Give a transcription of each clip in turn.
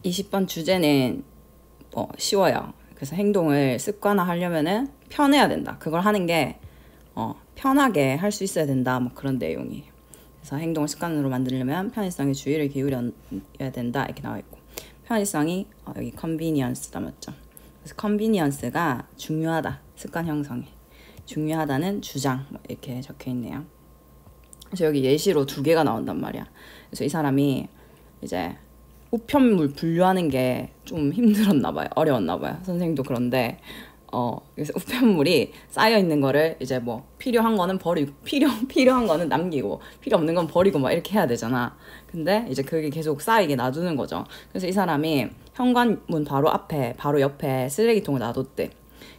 20번 주제는 쉬워요. 그래서 행동을 습관화하려면은 편해야 된다. 그걸 하는 게 편하게 할 수 있어야 된다. 뭐 그런 내용이에요. 그래서 행동을 습관으로 만들려면 편의성에 주의를 기울여야 된다. 이렇게 나와 있고, 편의성이 여기 convenience다 맞죠? 그래서 convenience가 중요하다. 습관 형성에 중요하다는 주장 이렇게 적혀 있네요. 그래서 여기 예시로 2개가 나온단 말이야. 그래서 이 사람이 이제 우편물 분류하는 게 좀 힘들었나 봐요. 어려웠나 봐요. 선생님도 그런데 그래서 우편물이 쌓여 있는 거를 이제 뭐 필요한 거는 버리고 필요한 거는 남기고 필요 없는 건 버리고 막 이렇게 해야 되잖아. 근데 이제 그게 계속 쌓이게 놔두는 거죠. 그래서 이 사람이 현관문 바로 앞에 바로 옆에 쓰레기통을 놔뒀대.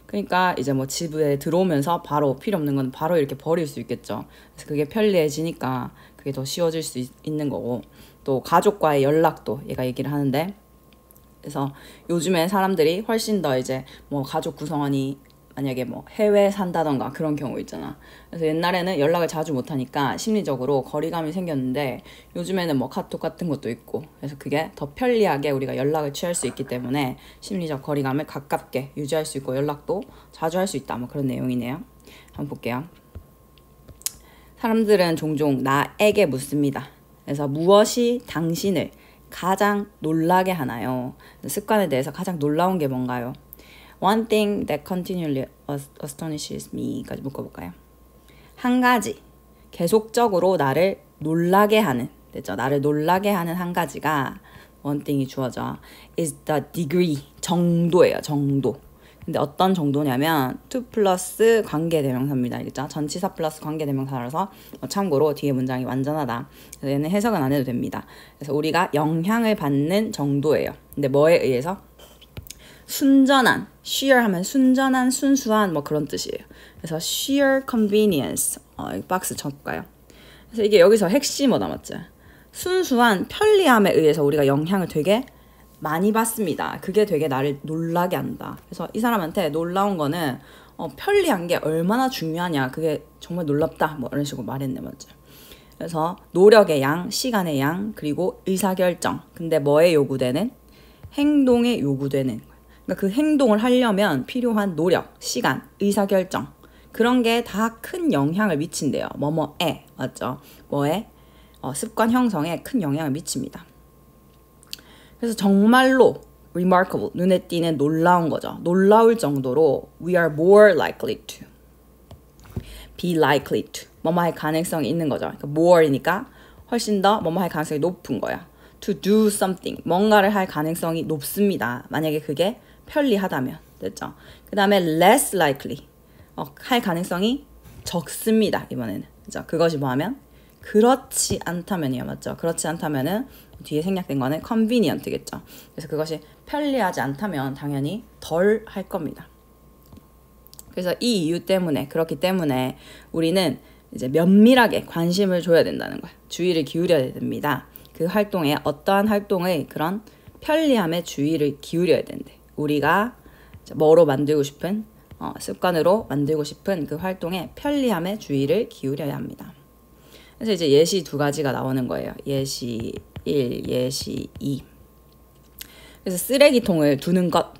그러니까 이제 뭐 집에 들어오면서 바로 필요 없는 건 바로 이렇게 버릴 수 있겠죠. 그래서 그게 편리해지니까 그게 더 쉬워질 수 있는 거고, 또 가족과의 연락도 얘가 얘기를 하는데, 그래서 요즘에 사람들이 훨씬 더 이제 뭐 가족 구성원이 만약에 뭐 해외에 산다던가 그런 경우 있잖아. 그래서 옛날에는 연락을 자주 못하니까 심리적으로 거리감이 생겼는데, 요즘에는 뭐 카톡 같은 것도 있고, 그래서 그게 더 편리하게 우리가 연락을 취할 수 있기 때문에 심리적 거리감을 가깝게 유지할 수 있고 연락도 자주 할 수 있다. 뭐 그런 내용이네요. 한번 볼게요. 사람들은 종종 나에게 묻습니다. 그래서 무엇이 당신을 가장 놀라게 하나요? 습관에 대해서 가장 놀라운 게 뭔가요? One thing that continually astonishes me까지 묶어볼까요? 한 가지, 계속적으로 나를 놀라게 하는, 됐죠? 나를 놀라게 하는 한 가지가 one thing이 주어져 is the degree, 정도예요. 정도. 근데 어떤 정도냐면 to 플러스 관계대명사입니다. 알겠죠? 전치사 플러스 관계대명사라서 참고로 뒤에 문장이 완전하다. 그래서 얘는 해석은 안 해도 됩니다. 그래서 우리가 영향을 받는 정도예요. 근데 뭐에 의해서? 순전한, sheer 하면 순전한, 순수한 뭐 그런 뜻이에요. 그래서 sheer convenience, 박스 쳐볼까요? 그래서 이게 여기서 핵심어다 맞죠? 순수한 편리함에 의해서 우리가 영향을 되게 많이 받습니다. 그게 되게 나를 놀라게 한다. 그래서 이 사람한테 놀라운 거는 편리한 게 얼마나 중요하냐, 그게 정말 놀랍다, 뭐 이런 식으로 말했네 맞죠? 그래서 노력의 양, 시간의 양, 그리고 의사결정. 근데 뭐에 요구되는? 행동에 요구되는 거예요. 그러니까 그 행동을 하려면 필요한 노력, 시간, 의사결정, 그런 게 다 큰 영향을 미친대요. 뭐뭐에, 맞죠? 뭐에? 습관 형성에 큰 영향을 미칩니다. 그래서 정말로 remarkable, 눈에 띄는 놀라운 거죠. 놀라울 정도로 we are more likely to, be likely to, 뭐뭐 할 가능성이 있는 거죠. 그러니까 more이니까 훨씬 더 뭐뭐 할 가능성이 높은 거야. to do something, 뭔가를 할 가능성이 높습니다. 만약에 그게 편리하다면. 됐죠? 그 다음에 less likely, 할 가능성이 적습니다. 이번에는. 그죠? 그것이 뭐하면? 그렇지 않다면이요. 맞죠? 그렇지 않다면은 뒤에 생략된 거는 convenient겠죠. 그래서 그것이 편리하지 않다면 당연히 덜 할 겁니다. 그래서 이 이유 때문에, 그렇기 때문에 우리는 이제 면밀하게 관심을 줘야 된다는 거야. 주의를 기울여야 됩니다. 그 활동에, 어떠한 활동의 그런 편리함에 주의를 기울여야 된대. 우리가 뭐로 만들고 싶은, 습관으로 만들고 싶은 그 활동에 편리함에 주의를 기울여야 합니다. 그래서 이제 예시 2가지가 나오는 거예요. 예시 1, 예시 2. 그래서 쓰레기통을 두는 것.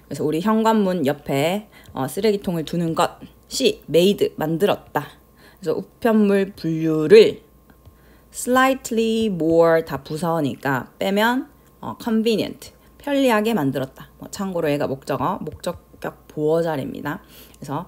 그래서 우리 현관문 옆에 쓰레기통을 두는 것이 made, 만들었다. 그래서 우편물 분류를 slightly more 다 부사어니까 빼면 convenient, 편리하게 만들었다. 참고로 얘가 목적격 보어자리입니다. 그래서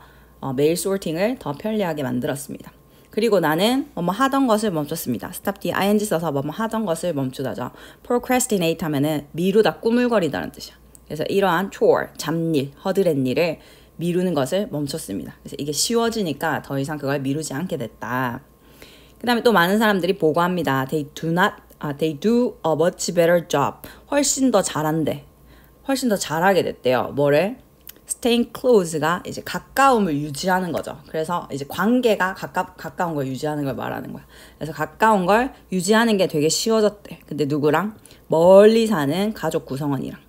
메일 소팅을 더 편리하게 만들었습니다. 그리고 나는 뭐뭐 하던 것을 멈췄습니다. stop 뒤에 ing 써서 뭐뭐 하던 것을 멈추다죠. procrastinate 하면은 미루다, 꾸물거리다는 뜻이야. 그래서 이러한 chore, 잡일, 허드렛 일을 미루는 것을 멈췄습니다. 그래서 이게 쉬워지니까 더 이상 그걸 미루지 않게 됐다. 그 다음에 또 많은 사람들이 보고합니다. They do a much better job. 훨씬 더 잘한대. 훨씬 더 잘하게 됐대요. 뭐를? staying close가 이제 가까움을 유지하는 거죠. 그래서 이제 관계가 가까운 걸 유지하는 걸 말하는 거야. 그래서 가까운 걸 유지하는 게 되게 쉬워졌대. 근데 누구랑? 멀리 사는 가족 구성원이랑.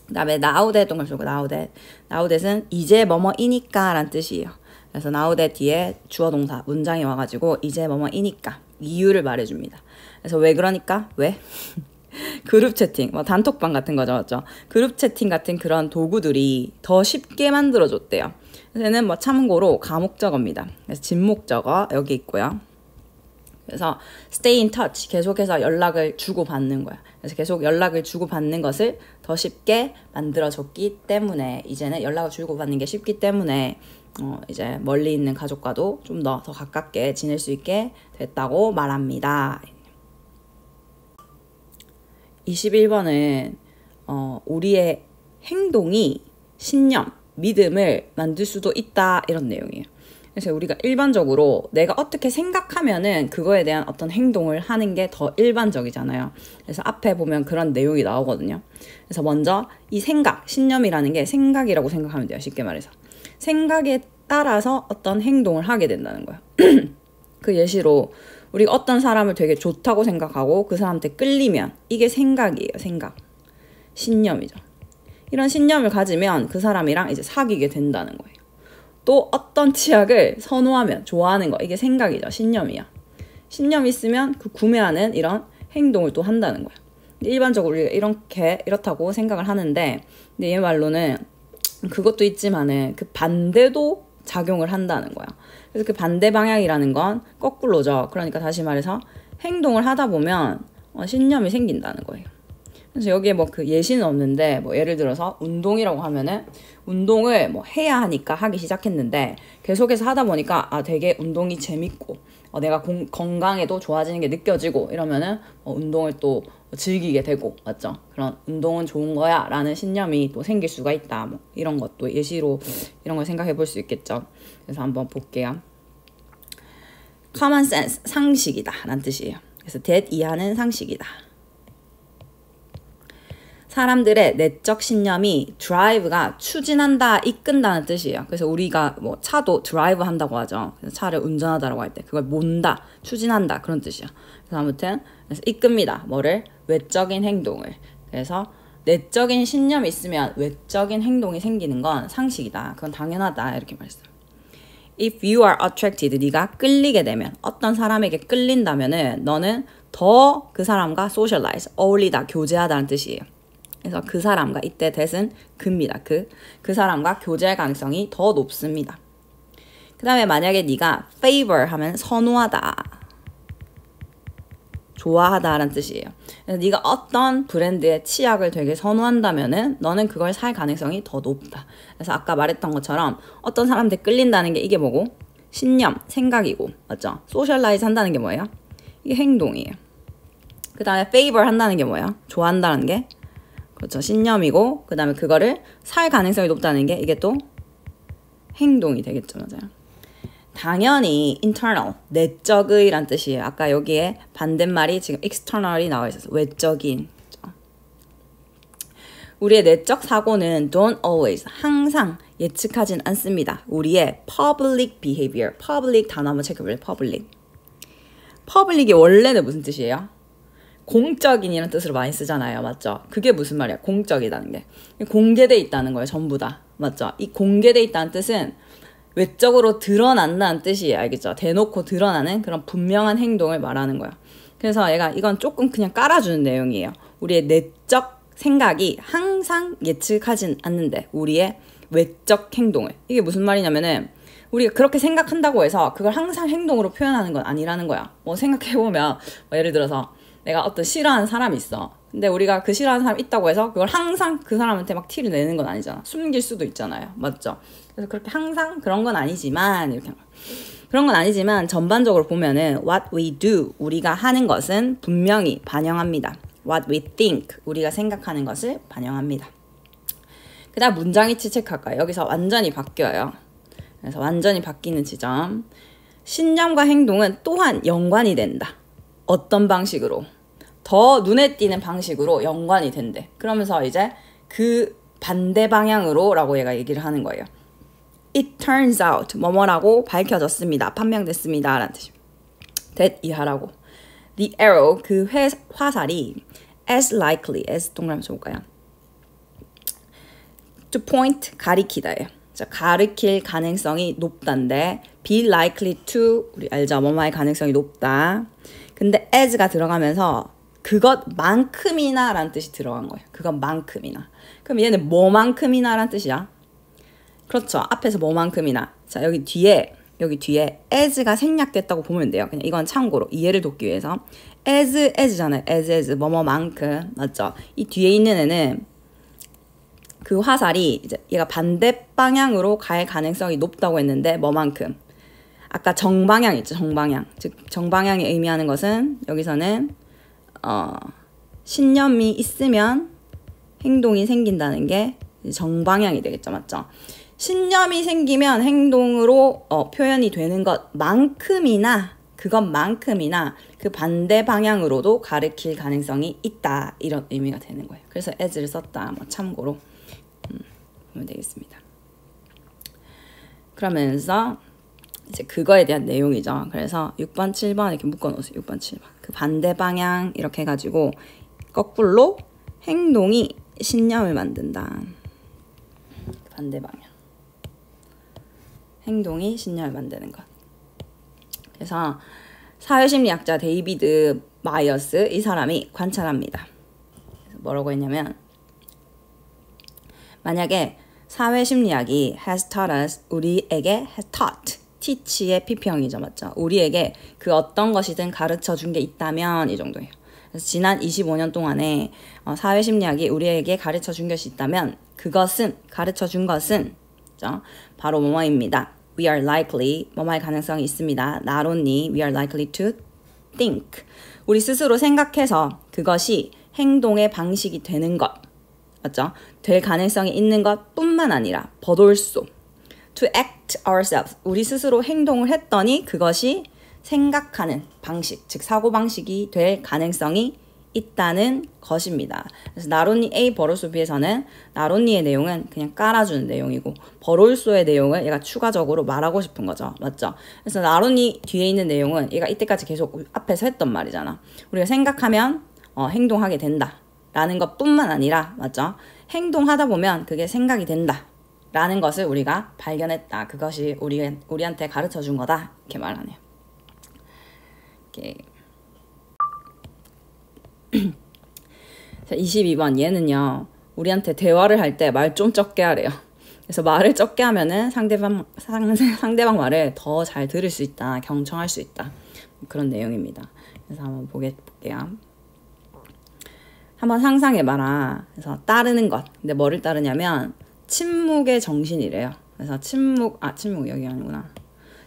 그 다음에 now that 동글 쓰고 now that은 이제 뭐뭐이니까 라는 뜻이에요. 그래서 now that 뒤에 주어 동사 문장이 와가지고 이제 뭐뭐이니까 이유를 말해줍니다. 그래서 왜 그러니까? 왜? 그룹 채팅, 뭐 단톡방 같은 거죠, 맞죠? 그룹 채팅 같은 그런 도구들이 더 쉽게 만들어줬대요. 얘는 뭐 참고로 가목적어입니다. 그래서 진목적어 여기 있고요. 그래서 stay in touch, 계속해서 연락을 주고받는 거야. 그래서 계속 연락을 주고받는 것을 더 쉽게 만들어줬기 때문에 이제는 연락을 주고받는 게 쉽기 때문에 이제 멀리 있는 가족과도 좀 더 가깝게 지낼 수 있게 됐다고 말합니다. 21번은 우리의 행동이 신념, 믿음을 만들 수도 있다 이런 내용이에요. 그래서 우리가 일반적으로 내가 어떻게 생각하면은 그거에 대한 어떤 행동을 하는 게 더 일반적이잖아요. 그래서 앞에 보면 그런 내용이 나오거든요. 그래서 먼저 이 생각, 신념이라는 게 생각이라고 생각하면 돼요. 쉽게 말해서. 생각에 따라서 어떤 행동을 하게 된다는 거예요. 그 예시로 우리가 어떤 사람을 되게 좋다고 생각하고 그 사람한테 끌리면 이게 생각이에요. 생각. 신념이죠. 이런 신념을 가지면 그 사람이랑 이제 사귀게 된다는 거예요. 또 어떤 치약을 선호하면 좋아하는 거 이게 생각이죠. 신념이야. 신념이 있으면 그 구매하는 이런 행동을 또 한다는 거야. 일반적으로 우리가 이렇다고 생각을 하는데 근데 얘 말로는 그것도 있지만은 그 반대도 작용을 한다는 거야. 그래서 그 반대 방향이라는 건 거꾸로죠. 그러니까 다시 말해서 행동을 하다 보면 신념이 생긴다는 거예요. 그래서 여기에 뭐 그 예시는 없는데 뭐 예를 들어서 운동이라고 하면은 운동을 뭐 해야 하니까 하기 시작했는데 계속해서 하다 보니까 되게 운동이 재밌고 내가 건강에도 좋아지는 게 느껴지고 이러면은 운동을 또 즐기게 되고 맞죠? 그런 운동은 좋은 거야 라는 신념이 또 생길 수가 있다. 뭐 이런 것도 예시로 이런 걸 생각해 볼 수 있겠죠. 그래서 한번 볼게요. common sense, 상식이다 라는 뜻이에요. 그래서 that 이하는 상식이다. 사람들의 내적 신념이 drive가 추진한다, 이끈다는 뜻이에요. 그래서 우리가 뭐 차도 drive 한다고 하죠. 그래서 차를 운전하다라고 할 때 그걸 몬다, 추진한다 그런 뜻이에요. 그래서 아무튼 그래서 이끕니다. 뭐를? 외적인 행동을. 그래서 내적인 신념이 있으면 외적인 행동이 생기는 건 상식이다. 그건 당연하다 이렇게 말했어요. If you are attracted, 네가 끌리게 되면 어떤 사람에게 끌린다면은 너는 더 그 사람과 socialize, 어울리다, 교제하다는 뜻이에요. 그래서 그 사람과 이때 that은 그입니다. 그 사람과 교제할 가능성이 더 높습니다. 그 다음에 만약에 네가 favor 하면 선호하다, 좋아하다라는 뜻이에요. 그래서 네가 어떤 브랜드의 치약을 되게 선호한다면은 너는 그걸 살 가능성이 더 높다. 그래서 아까 말했던 것처럼 어떤 사람한테 끌린다는 게 이게 뭐고? 신념, 생각이고 맞죠? 소셜라이즈 한다는 게 뭐예요? 이게 행동이에요. 그 다음에 favor 한다는 게 뭐예요? 좋아한다는 게 그렇죠. 신념이고 그 다음에 그거를 살 가능성이 높다는 게 이게 또 행동이 되겠죠. 맞아요. 당연히 internal, 내적의 란 뜻이에요. 아까 여기에 반대말이 지금 external이 나와 있어서 외적인. 그렇죠? 우리의 내적 사고는 don't always, 항상 예측하진 않습니다. 우리의 public behavior, public 단어 한번 체크해볼래요. public이 원래는 무슨 뜻이에요? 공적인이라는 뜻으로 많이 쓰잖아요. 맞죠? 그게 무슨 말이야? 공적이라는 게. 공개돼 있다는 거예요. 전부 다. 맞죠? 이 공개돼 있다는 뜻은 외적으로 드러난다는 뜻이에요. 알겠죠? 대놓고 드러나는 그런 분명한 행동을 말하는 거야. 그래서 얘가 이건 조금 그냥 깔아주는 내용이에요. 우리의 내적 생각이 항상 예측하진 않는데 우리의 외적 행동을. 이게 무슨 말이냐면은 우리가 그렇게 생각한다고 해서 그걸 항상 행동으로 표현하는 건 아니라는 거야. 뭐 생각해보면 뭐 예를 들어서 내가 어떤 싫어하는 사람이 있어. 근데 우리가 그 싫어하는 사람이 있다고 해서 그걸 항상 그 사람한테 막 티를 내는 건 아니잖아. 숨길 수도 있잖아요. 맞죠? 그래서 그렇게 항상 그런 건 아니지만 이렇게 그런 건 아니지만 전반적으로 보면은 what we do, 우리가 하는 것은 분명히 반영합니다. what we think, 우리가 생각하는 것을 반영합니다. 그 다음 문장이치 체크할까요? 여기서 완전히 바뀌어요. 그래서 완전히 바뀌는 지점. 신념과 행동은 또한 연관이 된다. 어떤 방식으로? 더 눈에 띄는 방식으로 연관이 된대. 그러면서 이제 그 반대 방향으로 라고 얘가 얘기를 하는 거예요. It turns out, 뭐뭐라고 밝혀졌습니다. 판명됐습니다. 라는 뜻입니다. that 이하라고. The arrow, 그 화살이 as likely as 동그라미 쳐볼까요? To point, 가리키다예요. 가리킬 가능성이 높단데 be likely to, 우리 알죠? 뭐뭐할 가능성이 높다. 근데 as가 들어가면서 그것만큼이나 라는 뜻이 들어간 거예요. 그것만큼이나. 그럼 얘는 뭐만큼이나 라는 뜻이야? 그렇죠. 앞에서 뭐만큼이나. 자, 여기 뒤에 as가 생략됐다고 보면 돼요. 그냥 이건 참고로 이해를 돕기 위해서. as잖아요. as, 뭐뭐만큼. 맞죠? 이 뒤에 있는 애는 그 화살이 이제 얘가 반대 방향으로 갈 가능성이 높다고 했는데 뭐만큼. 아까 정방향 있죠. 정방향. 즉 정방향이 의미하는 것은 여기서는 신념이 있으면 행동이 생긴다는 게 정방향이 되겠죠. 맞죠? 신념이 생기면 행동으로 표현이 되는 것만큼이나 그것만큼이나 그 반대 방향으로도 가리킬 가능성이 있다. 이런 의미가 되는 거예요. 그래서 as를 썼다. 뭐 참고로 보면 되겠습니다. 그러면서 이제 그거에 대한 내용이죠. 그래서 6번, 7번 이렇게 묶어놓으세요. 6번, 7번. 그 반대 방향 이렇게 해가지고 거꾸로 행동이 신념을 만든다. 반대 방향. 행동이 신념을 만드는 것. 그래서 사회심리학자 데이비드 마이어스 이 사람이 관찰합니다. 그래서 뭐라고 했냐면 만약에 사회심리학이 has taught us 우리에게 has taught teach의 PP형이죠. 맞죠? 우리에게 그 어떤 것이든 가르쳐 준 게 있다면 이 정도예요. 그래서 지난 25년 동안에 사회심리학이 우리에게 가르쳐 준 것이 있다면 그것은 가르쳐 준 것은 그렇죠? 바로 뭐뭐입니다. We are likely 뭐뭐할 가능성이 있습니다. Not only we are likely to think 우리 스스로 생각해서 그것이 행동의 방식이 되는 것 맞죠? 될 가능성이 있는 것뿐만 아니라 but also to act ourselves 우리 스스로 행동을 했더니 그것이 생각하는 방식 즉 사고방식이 될 가능성이 있다는 것입니다. 그래서 not only A but also B에서는 not only의 내용은 그냥 깔아주는 내용이고 but also의 내용을 얘가 추가적으로 말하고 싶은 거죠. 맞죠? 그래서 not only 뒤에 있는 내용은 얘가 이때까지 계속 앞에서 했던 말이잖아. 우리가 생각하면 행동하게 된다 라는 것뿐만 아니라 맞죠? 행동하다 보면 그게 생각이 된다 라는 것을 우리가 발견했다. 그것이 우리한테 가르쳐 준 거다. 이렇게 말하네요. 이렇게. 자, 22번 얘는요. 우리한테 대화를 할 때 말 좀 적게 하래요. 그래서 말을 적게 하면은 상대방 말을 더 잘 들을 수 있다. 경청할 수 있다. 그런 내용입니다. 그래서 한번 볼게요. 한번 상상해봐라. 그래서 따르는 것. 근데 뭐를 따르냐면 침묵의 정신이래요. 그래서 침묵 여기 아니구나.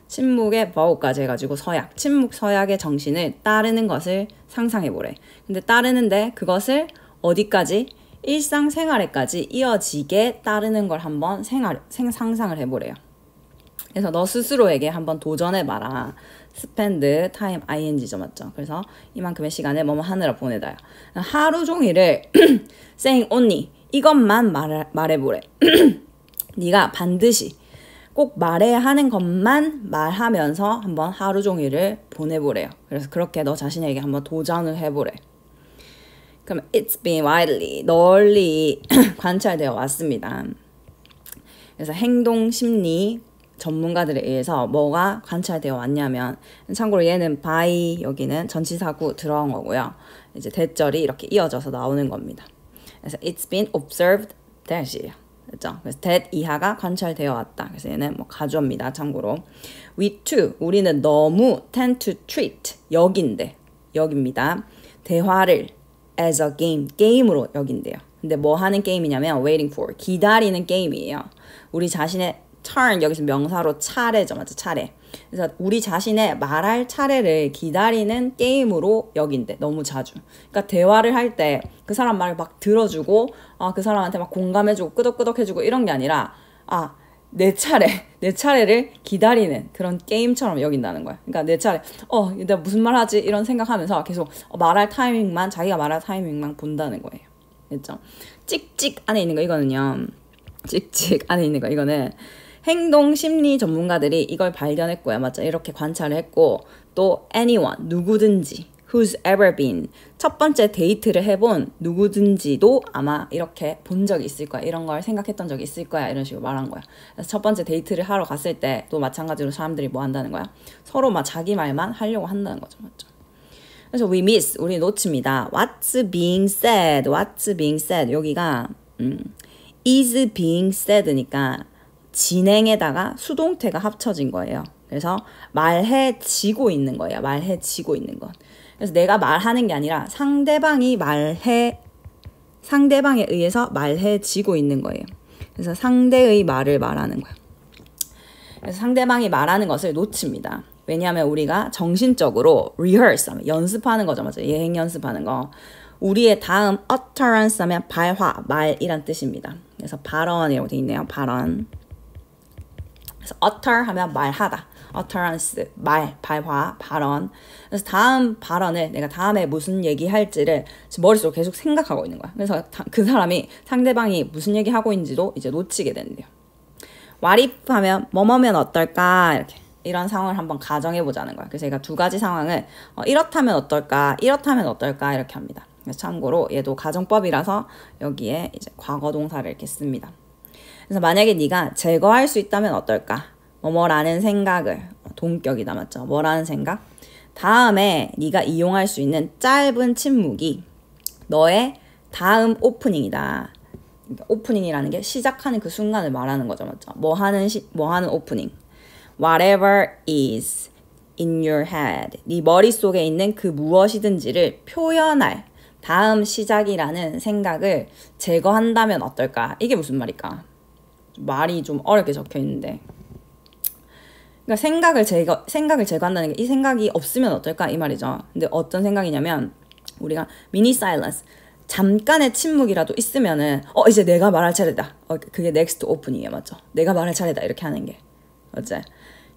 침묵의 버우까지 해가지고 서약. 침묵 서약의 정신을 따르는 것을 상상해보래. 근데 따르는데 그것을 어디까지? 일상생활에까지 이어지게 따르는 걸 한번 상상을 해보래요. 그래서 너 스스로에게 한번 도전해봐라. spend time ing죠. 맞죠? 그래서 이만큼의 시간을 뭐뭐 하느라 보내다요. 하루 종일을 saying only 이것만 말해보래. 네가 반드시 꼭 말해야 하는 것만 말하면서 한번 하루 종일을 보내보래요. 그래서 그렇게 너 자신에게 한번 도전을 해보래. 그럼 it's been widely 널리 관찰되어 왔습니다. 그래서 행동심리 전문가들에 의해서 뭐가 관찰되어 왔냐면 참고로 얘는 by 여기는 전치사구 들어간 거고요. 이제 대절이 이렇게 이어져서 나오는 겁니다. 그래서 it's been observed that이에요. 그렇죠? 그래서 that 이하가 관찰되어 왔다. 그래서 얘는 뭐 가주어입니다. 참고로 we too 우리는 너무 tend to treat 여깁니다. 대화를 as a game 게임으로 여긴대요. 근데 뭐 하는 게임이냐면 waiting for 기다리는 게임이에요. 우리 자신의 turn 여기서 명사로 차례죠. 맞죠? 차례. 그래서 우리 자신의 말할 차례를 기다리는 게임으로 여긴대. 너무 자주. 그러니까 대화를 할 때 그 사람 말을 막 들어주고 그 사람한테 막 공감해주고 끄덕끄덕해주고 이런 게 아니라 내 차례를 기다리는 그런 게임처럼 여긴다는 거야. 그러니까 내 차례 내가 무슨 말 하지? 이런 생각하면서 계속 자기가 말할 타이밍만 본다는 거예요. 됐죠? 찍찍 안에 있는 거 이거는요. 찍찍 안에 있는 거 이거는 행동 심리 전문가들이 이걸 발견했고요. 맞죠? 이렇게 관찰을 했고 또 anyone 누구든지 who's ever been 첫 번째 데이트를 해본 누구든지도 아마 이렇게 본 적이 있을 거야. 이런 걸 생각했던 적이 있을 거야. 이런 식으로 말한 거야. 그래서 첫 번째 데이트를 하러 갔을 때 또 마찬가지로 사람들이 뭐 한다는 거야? 서로 막 자기 말만 하려고 한다는 거죠. 맞죠? 그래서 we miss, 우리 놓칩니다. What's being said, what's being said. 여기가 is being said니까 진행에다가 수동태가 합쳐진 거예요. 그래서 말해지고 있는 거예요. 말해지고 있는 것. 그래서 내가 말하는 게 아니라 상대방에 의해서 말해지고 있는 거예요. 그래서 상대의 말을 말하는 거예요. 그래서 상대방이 말하는 것을 놓칩니다. 왜냐하면 우리가 정신적으로 rehearse, 연습하는 거죠. 맞죠? 예행 연습하는 거. 우리의 다음 utterance 하면 발화, 말이란 뜻입니다. 그래서 발언이라고 되어 있네요. 발언. 그래서 utter 하면 말하다. utterance, 말, 발화, 발언. 그래서 다음 발언을 내가 다음에 무슨 얘기할지를 지금 머릿속으로 계속 생각하고 있는 거야. 그래서 그 사람이 상대방이 무슨 얘기하고 있는지도 이제 놓치게 된대요. What if 하면 뭐뭐면 어떨까 이렇게 이런 상황을 한번 가정해 보자는 거야. 그래서 제가 두 가지 상황을 이렇다면 어떨까, 이렇다면 어떨까 이렇게 합니다. 그래서 참고로 얘도 가정법이라서 여기에 이제 과거 동사를 이렇게 씁니다. 그래서 만약에 네가 제거할 수 있다면 어떨까? 뭐뭐라는 생각을, 동격이다 맞죠? 뭐라는 생각? 다음에 네가 이용할 수 있는 짧은 침묵이 너의 다음 오프닝이다. 그러니까 오프닝이라는 게 시작하는 그 순간을 말하는 거죠, 맞죠? 뭐 하는 오프닝. Whatever is in your head. 네 머릿속에 있는 그 무엇이든지를 표현할 다음 시작이라는 생각을 제거한다면 어떨까? 이게 무슨 말일까? 말이 좀 어렵게 적혀 있는데. 그러니까 생각을 제거한다는 게 이 생각이 없으면 어떨까? 이 말이죠. 근데 어떤 생각이냐면 우리가 미니 사일런스, 잠깐의 침묵이라도 있으면은 이제 내가 말할 차례다. 그게 넥스트 오픈이에요, 맞죠? 내가 말할 차례다 이렇게 하는 게. 어째?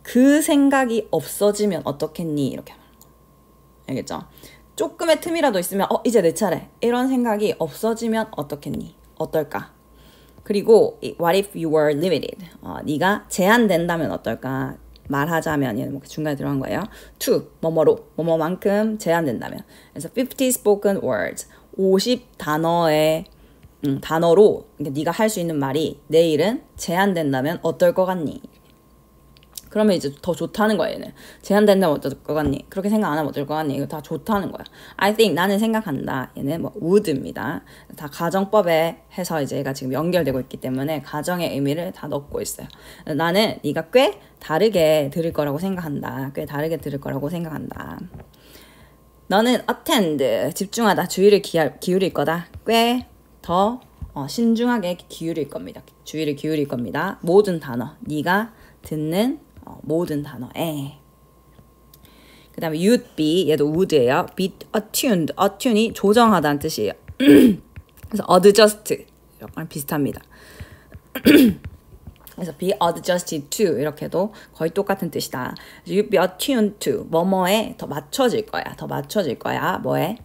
그 생각이 없어지면 어떻겠니? 이렇게 하는 거. 알겠죠? 조금의 틈이라도 있으면 이제 내 차례. 이런 생각이 없어지면 어떻겠니? 어떨까? 그리고 what if you were limited? 네가 제한된다면 어떨까? 말하자면 얘는 뭐 중간에 들어간 거예요. to 뭐뭐로 뭐뭐만큼 제한된다면. 그래서 50 spoken words 50 단어의 단어로 그러니까 네가 할 수 있는 말이 내일은 제한된다면 어떨 것 같니? 그러면 이제 더 좋다는 거야 얘는. 제한된다면 어떨 것 같니? 그렇게 생각 안 하면 어떨 것 같니? 이거 다 좋다는 거야. I think 나는 생각한다. 얘는 뭐 would입니다. 다 가정법에 해서 이제 얘가 지금 연결되고 있기 때문에 가정의 의미를 다 넣고 있어요. 나는 네가 꽤 다르게 들을 거라고 생각한다. 꽤 다르게 들을 거라고 생각한다. 너는 attend 집중하다. 주의를 기울일 거다. 꽤 더 신중하게 기울일 겁니다. 주의를 기울일 겁니다. 모든 단어. 네가 듣는 모든 단어에. 그 다음에 you'd be, 얘도 would예요. be attuned, attune이 조정하다는 뜻이에요. 그래서 adjust, 약간 비슷합니다. 그래서 be adjusted to 이렇게도 거의 똑같은 뜻이다. you'd be attuned to, 뭐뭐에 더 맞춰질 거야. 더 맞춰질 거야. 뭐에?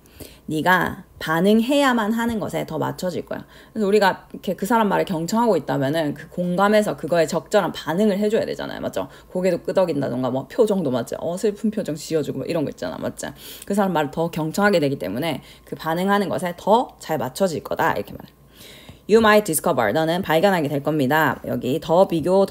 네가 반응해야만 하는 것에 더 맞춰질 거야. 그래서 우리가 이렇게 그 사람 말을 경청하고 있다면은 그 공감해서 그거에 적절한 반응을 해줘야 되잖아요, 맞죠? 고개도 끄덕인다던가 뭐 표정도 맞죠? 슬픈 표정 지어주고 뭐 이런 거 있잖아, 맞죠? 그 사람 말을 더 경청하게 되기 때문에 그 반응하는 것에 더 잘 맞춰질 거다 이렇게 말해. You might discover, 너는 발견하게 될 겁니다. 여기 더 비교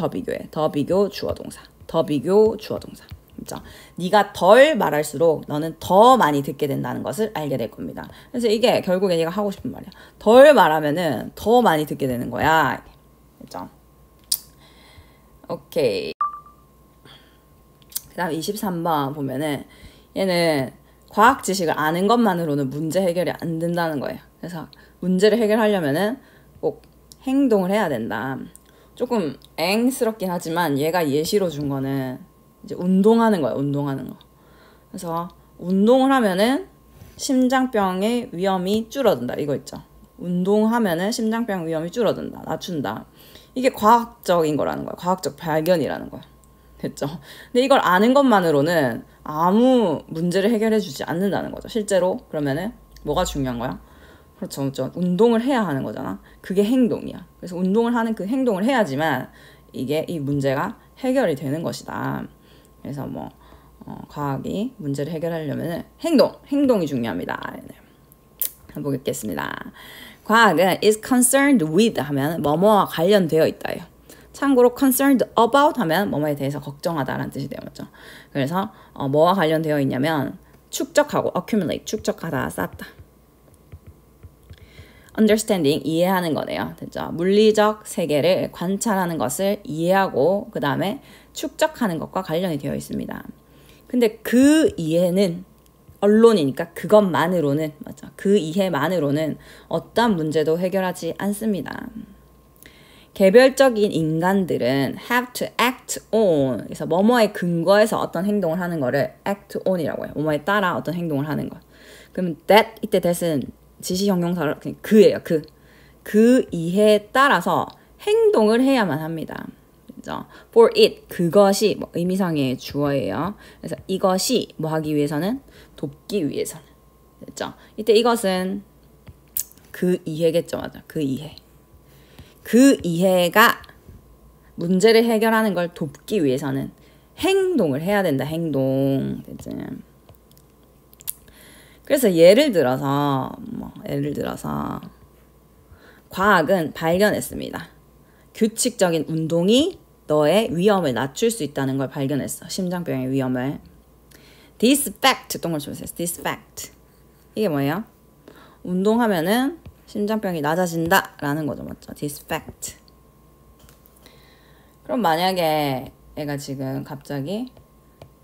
주어 동사, 더 비교 주어 동사. 그렇죠? 네가 덜 말할수록 너는 더 많이 듣게 된다는 것을 알게 될 겁니다. 그래서 이게 결국에 얘가 하고 싶은 말이야. 덜 말하면은 더 많이 듣게 되는 거야. 그렇죠? 오케이. 그 다음 23번 보면은 얘는 과학 지식을 아는 것만으로는 문제 해결이 안 된다는 거예요. 그래서 문제를 해결하려면은 꼭 행동을 해야 된다. 조금 앵스럽긴 하지만 얘가 예시로 준 거는 이제 운동하는 거야, 운동하는 거. 그래서 운동을 하면은 심장병의 위험이 줄어든다. 이거 있죠. 운동하면은 심장병 위험이 줄어든다. 낮춘다. 이게 과학적인 거라는 거야. 과학적 발견이라는 거야. 됐죠? 근데 이걸 아는 것만으로는 아무 문제를 해결해 주지 않는다는 거죠. 실제로 그러면은 뭐가 중요한 거야? 그렇죠, 그렇죠. 운동을 해야 하는 거잖아. 그게 행동이야. 그래서 운동을 하는 그 행동을 해야지만 이게 이 문제가 해결이 되는 것이다. 그래서 뭐 과학이 문제를 해결하려면 행동이 중요합니다. 한번 보겠습니다. 과학은 is concerned with 하면 뭐뭐와 관련되어 있다예요. 참고로 concerned about 하면 뭐뭐에 대해서 걱정하다라는 뜻이 되어 맞죠. 그래서 뭐와 관련되어 있냐면 축적하고 accumulate 축적하다 쌓다. understanding 이해하는 거네요. 됐죠? 물리적 세계를 관찰하는 것을 이해하고 그 다음에 축적하는 것과 관련이 되어 있습니다. 근데 그 이해는 언론이니까 그것만으로는 맞죠? 그 이해만으로는 어떠한 문제도 해결하지 않습니다. 개별적인 인간들은 have to act on 그래서 뭐뭐에 근거해서 어떤 행동을 하는 거를 act on이라고 해요. 뭐뭐에 따라 어떤 행동을 하는 것. 그럼 that 이때 that은 지시형용사로 그예요. 그 이해에 따라서 행동을 해야만 합니다. 그죠? For it 그것이 뭐 의미상의 주어예요. 그래서 이것이 뭐 하기 위해서는 돕기 위해서는 됐죠? 이때 이것은 그 이해겠죠, 맞아? 그 이해. 그 이해가 문제를 해결하는 걸 돕기 위해서는 행동을 해야 된다. 행동. 됐지? 그래서 예를 들어서 과학은 발견했습니다. 규칙적인 운동이 너의 위험을 낮출 수 있다는 걸 발견했어. 심장병의 위험을. This fact 동글 쳐주세요. This fact 이게 뭐예요? 운동하면은 심장병이 낮아진다 라는 거죠. 맞죠? This fact. 그럼 만약에 애가 지금 갑자기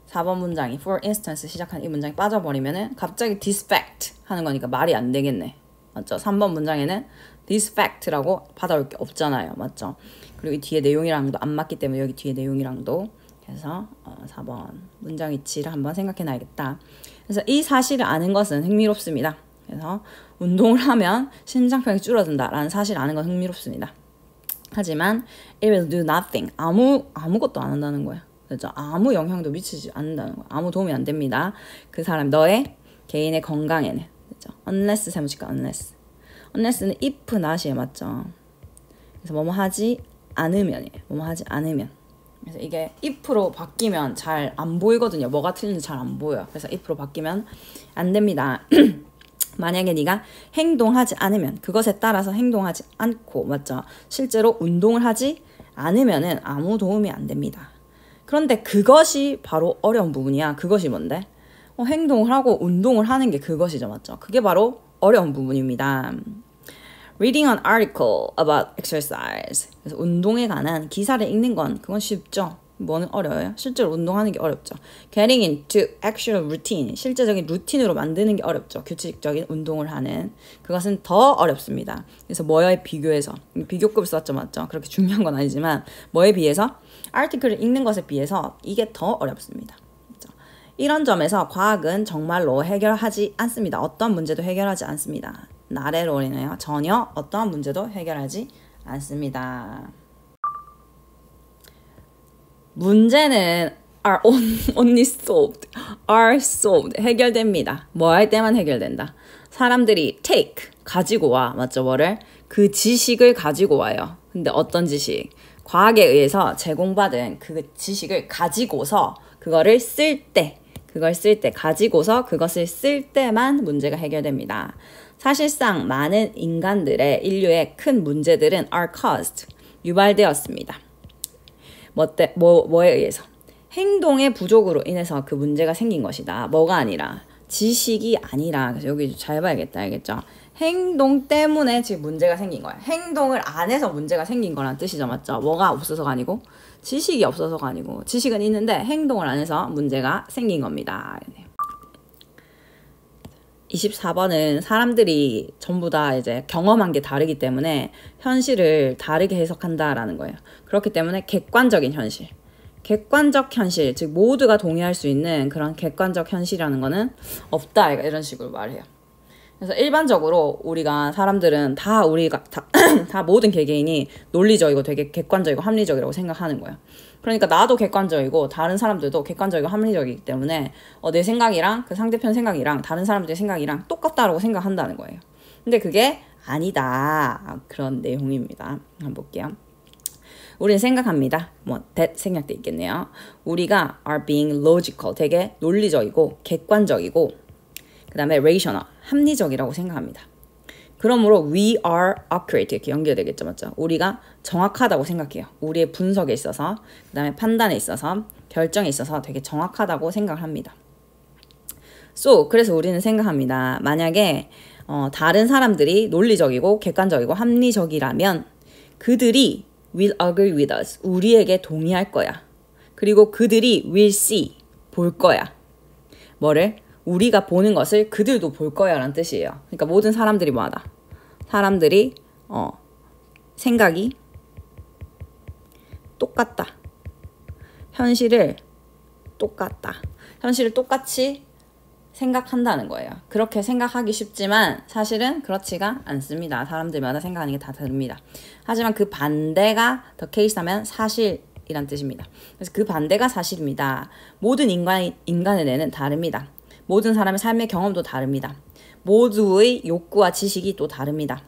4번 문장이 for instance 시작한 이 문장이 빠져버리면은 갑자기 this fact 하는 거니까 말이 안 되겠네. 맞죠? 3번 문장에는 this fact라고 받아올 게 없잖아요. 맞죠? 그리고 이 뒤에 내용이랑도 안 맞기 때문에 여기 뒤에 내용이랑도 그래서 4번 문장 위치를 한번 생각해 놔야겠다. 그래서 이 사실을 아는 것은 흥미롭습니다. 그래서 운동을 하면 심장병이 줄어든다 라는 사실을 아는 건 흥미롭습니다. 하지만 it will do nothing. 아무것도 안 한다는 거야. 그렇죠? 아무 영향도 미치지 않는다는 거야. 아무 도움이 안 됩니다. 그 사람 너의 개인의 건강에는. 그렇죠? unless 세무치까 unless는 if not이에 맞죠? 그래서 뭐뭐 하지 않으면이에요. 뭐뭐 하지 않으면. 그래서 이게 if로 바뀌면 잘 안 보이거든요. 뭐가 틀린지 잘 안 보여요. 그래서 if로 바뀌면 안 됩니다. 만약에 네가 행동하지 않으면 그것에 따라서 행동하지 않고 맞죠? 실제로 운동을 하지 않으면은 아무 도움이 안 됩니다. 그런데 그것이 바로 어려운 부분이야. 그것이 뭔데? 행동을 하고 운동을 하는 게 그것이죠. 맞죠? 그게 바로 어려운 부분입니다. Reading an article about exercise. 그래서 운동에 관한 기사를 읽는 건 그건 쉽죠. 뭐는 어려워요? 실제로 운동하는 게 어렵죠. Getting into actual routine. 실제적인 루틴으로 만드는 게 어렵죠. 규칙적인 운동을 하는. 그것은 더 어렵습니다. 그래서 뭐에 비교해서 비교급을 썼죠. 맞죠? 그렇게 중요한 건 아니지만 뭐에 비해서 아티클을 읽는 것에 비해서 이게 더 어렵습니다. 그렇죠? 이런 점에서 과학은 정말로 해결하지 않습니다. 어떤 문제도 해결하지 않습니다. not at all이네요. 전혀 어떠한 문제도 해결하지 않습니다. 문제는 are only solved, are solved, 해결됩니다. 뭐 할 때만 해결된다. 사람들이 take, 가지고 와. 맞죠? 뭐를? 그 지식을 가지고 와요. 근데 어떤 지식? 과학에 의해서 제공받은 그 지식을 가지고서 그거를 가지고서 그것을 쓸 때만 문제가 해결됩니다. 사실상 많은 인류의 큰 문제들은 are caused, 유발되었습니다. 뭐에 의해서? 행동의 부족으로 인해서 그 문제가 생긴 것이다. 뭐가 아니라, 지식이 아니라. 그래서 여기 잘 봐야겠다. 알겠죠? 행동 때문에 지금 문제가 생긴 거야. 행동을 안 해서 문제가 생긴 거란 뜻이죠. 맞죠? 뭐가 없어서가 아니고, 지식이 없어서가 아니고, 지식은 있는데 행동을 안 해서 문제가 생긴 겁니다. 24번은 사람들이 전부 다 이제 경험한 게 다르기 때문에 현실을 다르게 해석한다라는 거예요. 그렇기 때문에 객관적인 현실, 즉 모두가 동의할 수 있는 그런 객관적 현실이라는 거는 없다. 이런 식으로 말해요. 그래서 일반적으로 사람들은 다 모든 개개인이 논리적이고 되게 객관적이고 합리적이라고 생각하는 거예요. 그러니까 나도 객관적이고 다른 사람들도 객관적이고 합리적이기 때문에 내 생각이랑 그 상대편 생각이랑 다른 사람들의 생각이랑 똑같다라고 생각한다는 거예요. 근데 그게 아니다. 그런 내용입니다. 한번 볼게요. 우리는 생각합니다. that 생략돼 있겠네요. 우리가 are being logical, 되게 논리적이고 객관적이고 그 다음에 rational, 합리적이라고 생각합니다. 그러므로 we are accurate 이렇게 연결되겠죠. 맞죠? 우리가 정확하다고 생각해요. 우리의 분석에 있어서, 그 다음에 판단에 있어서, 결정에 있어서 되게 정확하다고 생각을 합니다. So, 그래서 우리는 생각합니다. 만약에 다른 사람들이 논리적이고 객관적이고 합리적이라면 그들이 will agree with us. 우리에게 동의할 거야. 그리고 그들이 will see. 볼 거야. 뭐를? 우리가 보는 것을 그들도 볼 거야 라는 뜻이에요. 그러니까 모든 사람들이 뭐하다? 사람들이 생각이 똑같다. 현실을 똑같이 생각한다는 거예요. 그렇게 생각하기 쉽지만 사실은 그렇지가 않습니다. 사람들마다 생각하는 게 다 다릅니다. 하지만 그 반대가 the case라면 사실이란 뜻입니다. 그래서 그 반대가 사실입니다. 모든 인간의 뇌는 다릅니다. 모든 사람의 삶의 경험도 다릅니다. 모두의 욕구와 지식이 또 다릅니다.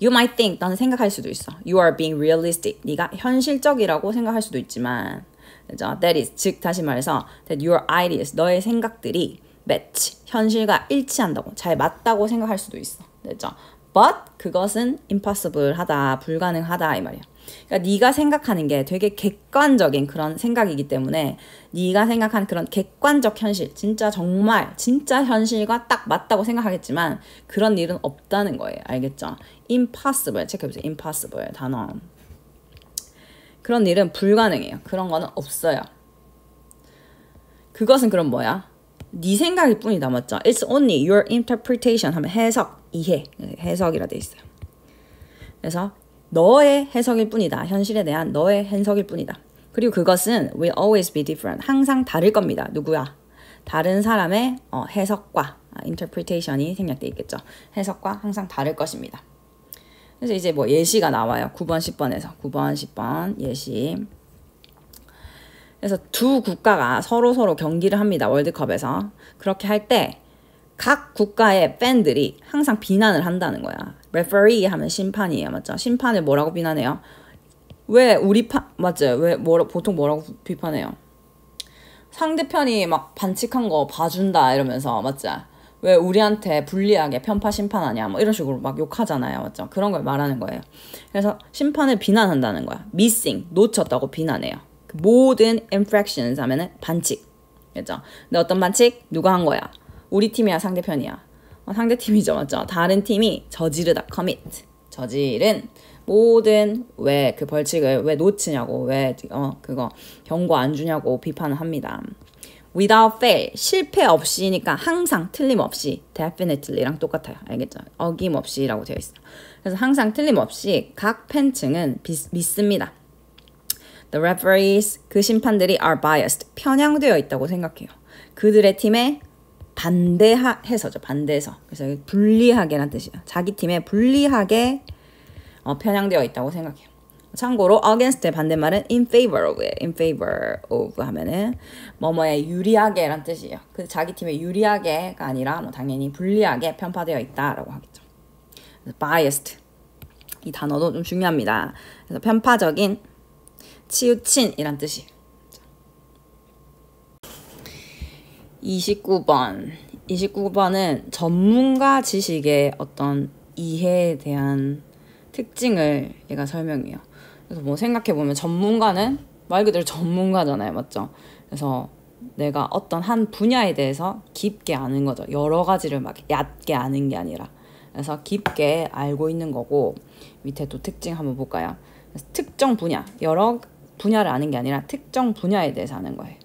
You might think, 너는 생각할 수도 있어. You are being realistic. 네가 현실적이라고 생각할 수도 있지만, 그죠? That is, 즉 다시 말해서 that your ideas, 너의 생각들이 match, 현실과 일치한다고, 잘 맞다고 생각할 수도 있어. 그죠? But 그것은 impossible 하다, 불가능하다 이 말이야. 그러니까 네가 생각하는 게 되게 객관적인 그런 생각이기 때문에 네가 생각한 그런 객관적 현실, 진짜 정말 진짜 현실과 딱 맞다고 생각하겠지만 그런 일은 없다는 거예요. 알겠죠? impossible, 체크해보세요. impossible 단어. 그런 일은 불가능해요. 그런 거는 없어요. 그것은 그럼 뭐야? 네 생각일 뿐이다. 맞죠? It's only your interpretation 하면 해석, 이해, 해석이라 돼 있어요. 그래서 너의 해석일 뿐이다. 현실에 대한 너의 해석일 뿐이다. 그리고 그것은 will always be different. 항상 다를 겁니다. 누구야? 다른 사람의 해석과 interpretation이 생략돼 있겠죠. 해석과 항상 다를 것입니다. 그래서 이제 뭐 예시가 나와요. 9번, 10번에서. 9번, 10번 예시. 그래서 두 국가가 서로 경기를 합니다. 월드컵에서. 그렇게 할 때 각 국가의 팬들이 항상 비난을 한다는 거야. referee 하면 심판이에요. 맞죠? 심판을 뭐라고 비난해요? 왜 우리 맞죠? 왜 보통 뭐라고 비판해요? 상대편이 막 반칙한 거 봐준다 이러면서 맞죠? 왜 우리한테 불리하게 편파 심판하냐 뭐 이런 식으로 막 욕하잖아요. 맞죠? 그런 걸 말하는 거예요. 그래서 심판을 비난한다는 거야. missing, 놓쳤다고 비난해요. 그 모든 infractions 하면은 반칙. 그죠? 근데 어떤 반칙? 누가 한 거야? 우리 팀이야, 상대편이야? 상대팀이죠, 맞죠? 다른 팀이 저지르다, commit. 저지른 모든 왜 그 벌칙을 왜 놓치냐고, 왜 그거 경고 안 주냐고 비판을 합니다. without fail, 실패 없이니까 항상 틀림없이 definitely랑 똑같아요. 알겠죠? 어김없이라고 되어 있어요. 그래서 항상 틀림없이 각 팬층은 믿습니다. The referees, 그 심판들이 are biased, 편향되어 있다고 생각해요. 그들의 팀에 반대해서죠. 반대해서. 그래서 불리하게란 뜻이에요. 자기 팀에 불리하게 편향되어 있다고 생각해요. 참고로 against의 반대말은 in favor of예요. in favor of 하면은 뭐뭐에 유리하게란 뜻이에요. 그 자기 팀에 유리하게가 아니라 뭐 당연히 불리하게 편파되어 있다라고 하겠죠. 그래서 biased 이 단어도 좀 중요합니다. 그래서 편파적인, 치우친이란 뜻이에요. 29번은 전문가 지식의 어떤 이해에 대한 특징을 얘가 설명해요. 그래서 뭐 생각해보면 전문가는 말 그대로 전문가잖아요. 맞죠? 그래서 내가 어떤 한 분야에 대해서 깊게 아는 거죠. 여러 가지를 막 얕게 아는 게 아니라. 그래서 깊게 알고 있는 거고, 밑에 또 특징 한번 볼까요? 그래서 특정 분야, 여러 분야를 아는 게 아니라 특정 분야에 대해서 아는 거예요.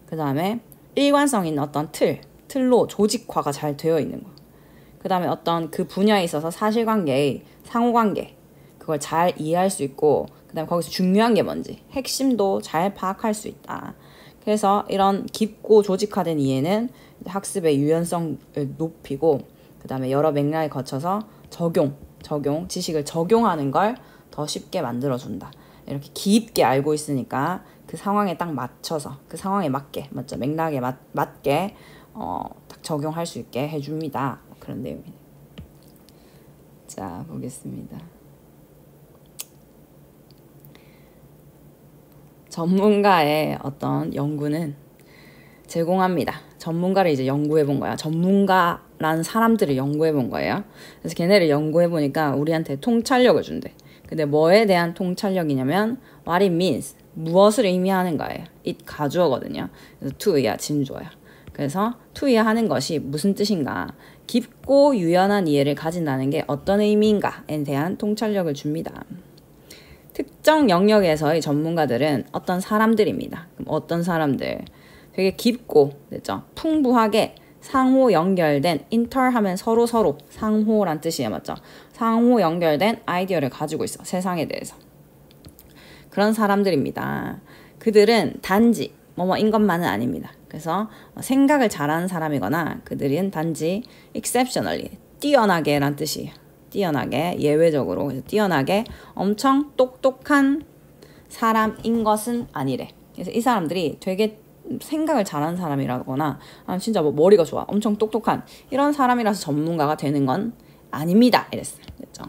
그 다음에 일관성 있는 어떤 틀로 조직화가 잘 되어 있는 거. 그 다음에 어떤 그 분야에 있어서 사실관계의 상호관계, 그걸 잘 이해할 수 있고, 그 다음에 거기서 중요한 게 뭔지, 핵심도 잘 파악할 수 있다. 그래서 이런 깊고 조직화된 이해는 학습의 유연성을 높이고, 그 다음에 여러 맥락을 거쳐서 지식을 적용하는 걸 더 쉽게 만들어준다. 이렇게 깊게 알고 있으니까 그 상황에 딱 맞춰서, 그 상황에 맞게, 맞죠? 맥락에 맞게 딱 적용할 수 있게 해줍니다. 그런 내용이네요. 자, 보겠습니다. 전문가의 어떤 연구는 제공합니다. 전문가를 이제 연구해 본 거야. 전문가라는 사람들을 연구해 본 거예요. 그래서 걔네를 연구해 보니까 우리한테 통찰력을 준대. 근데 뭐에 대한 통찰력이냐면 what it means, 무엇을 의미하는가예요. it 가주어거든요. 그래서 to야, 진주어야. 그래서 투이하는 것이 무슨 뜻인가? 깊고 유연한 이해를 가진다는 게 어떤 의미인가에 대한 통찰력을 줍니다. 특정 영역에서의 전문가들은 어떤 사람들입니다. 그럼 어떤 사람들? 되게 깊고, 됐죠? 풍부하게 상호 연결된 인터하면 서로 상호란 뜻이에요, 맞죠? 상호 연결된 아이디어를 가지고 있어, 세상에 대해서. 그런 사람들입니다. 그들은 단지 뭐뭐인 것만은 아닙니다. 그래서 생각을 잘하는 사람이거나 그들은 단지 exceptionally, 뛰어나게 란 뜻이에요. 뛰어나게, 예외적으로, 그래서 뛰어나게 엄청 똑똑한 사람인 것은 아니래. 그래서 이 사람들이 되게 생각을 잘하는 사람이라거나 진짜 뭐 머리가 좋아, 엄청 똑똑한 이런 사람이라서 전문가가 되는 건 아닙니다. 이랬어요. 그렇죠?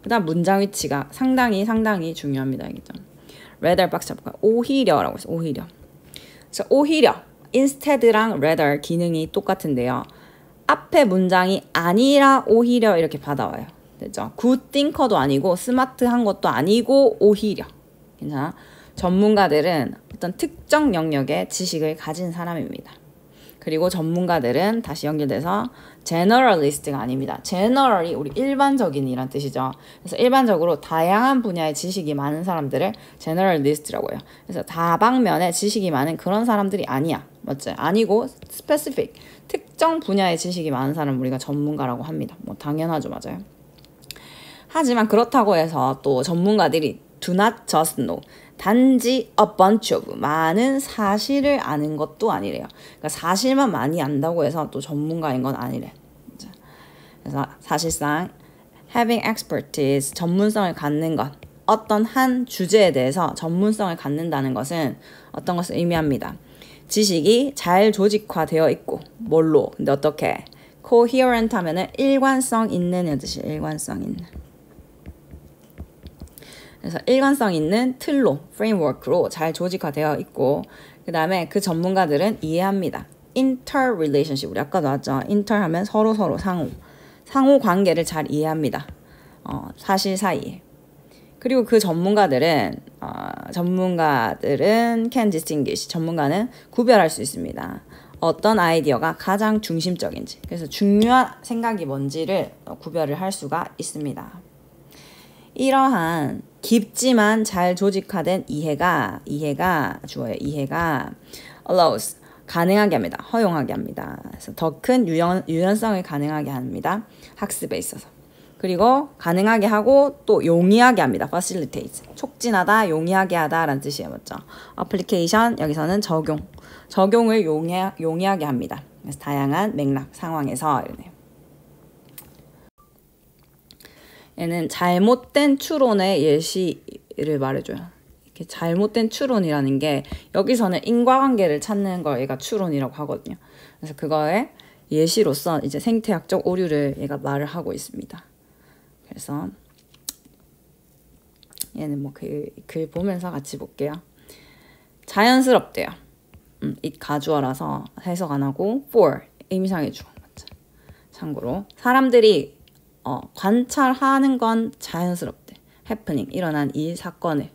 그 다음 문장 위치가 상당히 중요합니다. 알겠죠? rather 박스 잡고 오히려라고 했어요. 오히려. 그래서 오히려 instead랑 rather 기능이 똑같은데요. 앞에 문장이 아니라 오히려 이렇게 받아와요. 됐죠? good thinker도 아니고 스마트한 것도 아니고 오히려. 괜찮아? 전문가들은 어떤 특정 영역의 지식을 가진 사람입니다. 그리고 전문가들은 다시 연결돼서 generalist가 아닙니다. generally 우리 일반적인이란 뜻이죠. 그래서 일반적으로 다양한 분야의 지식이 많은 사람들을 generalist라고 해요. 그래서 다방면에 지식이 많은 그런 사람들이 아니야. 맞지? 아니고 specific, 특정 분야의 지식이 많은 사람 우리가 전문가라고 합니다. 뭐 당연하죠. 맞아요. 하지만 그렇다고 해서 또 전문가들이 do not just know, 단지 a bunch of, 많은 사실을 아는 것도 아니래요. 그러니까 사실만 많이 안다고 해서 또 전문가인 건 아니래. 그래서 사실상 having expertise, 전문성을 갖는 것, 어떤 한 주제에 대해서 전문성을 갖는다는 것은 어떤 것을 의미합니다. 지식이 잘 조직화되어 있고, 뭘로? 근데 어떻게? coherent 하면은 일관성 있는 뜻이 일관성 있는. 그래서 일관성 있는 틀로, framework로 잘 조직화되어 있고, 그 다음에 그 전문가들은 이해합니다. interrelationship, 우리 아까 나왔죠. inter 하면 서로 상호 관계를 잘 이해합니다. 사실 사이에. 그리고 그 전문가들은 can distinguish, 전문가는 구별할 수 있습니다. 어떤 아이디어가 가장 중심적인지, 그래서 중요한 생각이 뭔지를 구별을 할 수가 있습니다. 이러한 깊지만 잘 조직화된 이해가 주어요. 이해가 allows, 가능하게 합니다. 허용하게 합니다. 그래서 더 큰 유연성을 가능하게 합니다. 학습에 있어서. 그리고 가능하게 하고 또 용이하게 합니다. facilitate, 촉진하다, 용이하게 하다라는 뜻이에요. 맞죠? application, 여기서는 적용을 용이하게 합니다. 그래서 다양한 맥락, 상황에서 이러네요. 얘는 잘못된 추론의 예시를 말해줘요. 이렇게 잘못된 추론이라는 게 여기서는 인과관계를 찾는 걸 얘가 추론이라고 하거든요. 그래서 그거의 예시로서 이제 생태학적 오류를 얘가 말을 하고 있습니다. 그래서 얘는 뭐 글 보면서 같이 볼게요. 자연스럽대요. it 가주어라서 해석 안 하고 for 의미상의 주어. 참고로 사람들이 관찰하는 건 자연스럽대. happening, 일어난 이 사건을.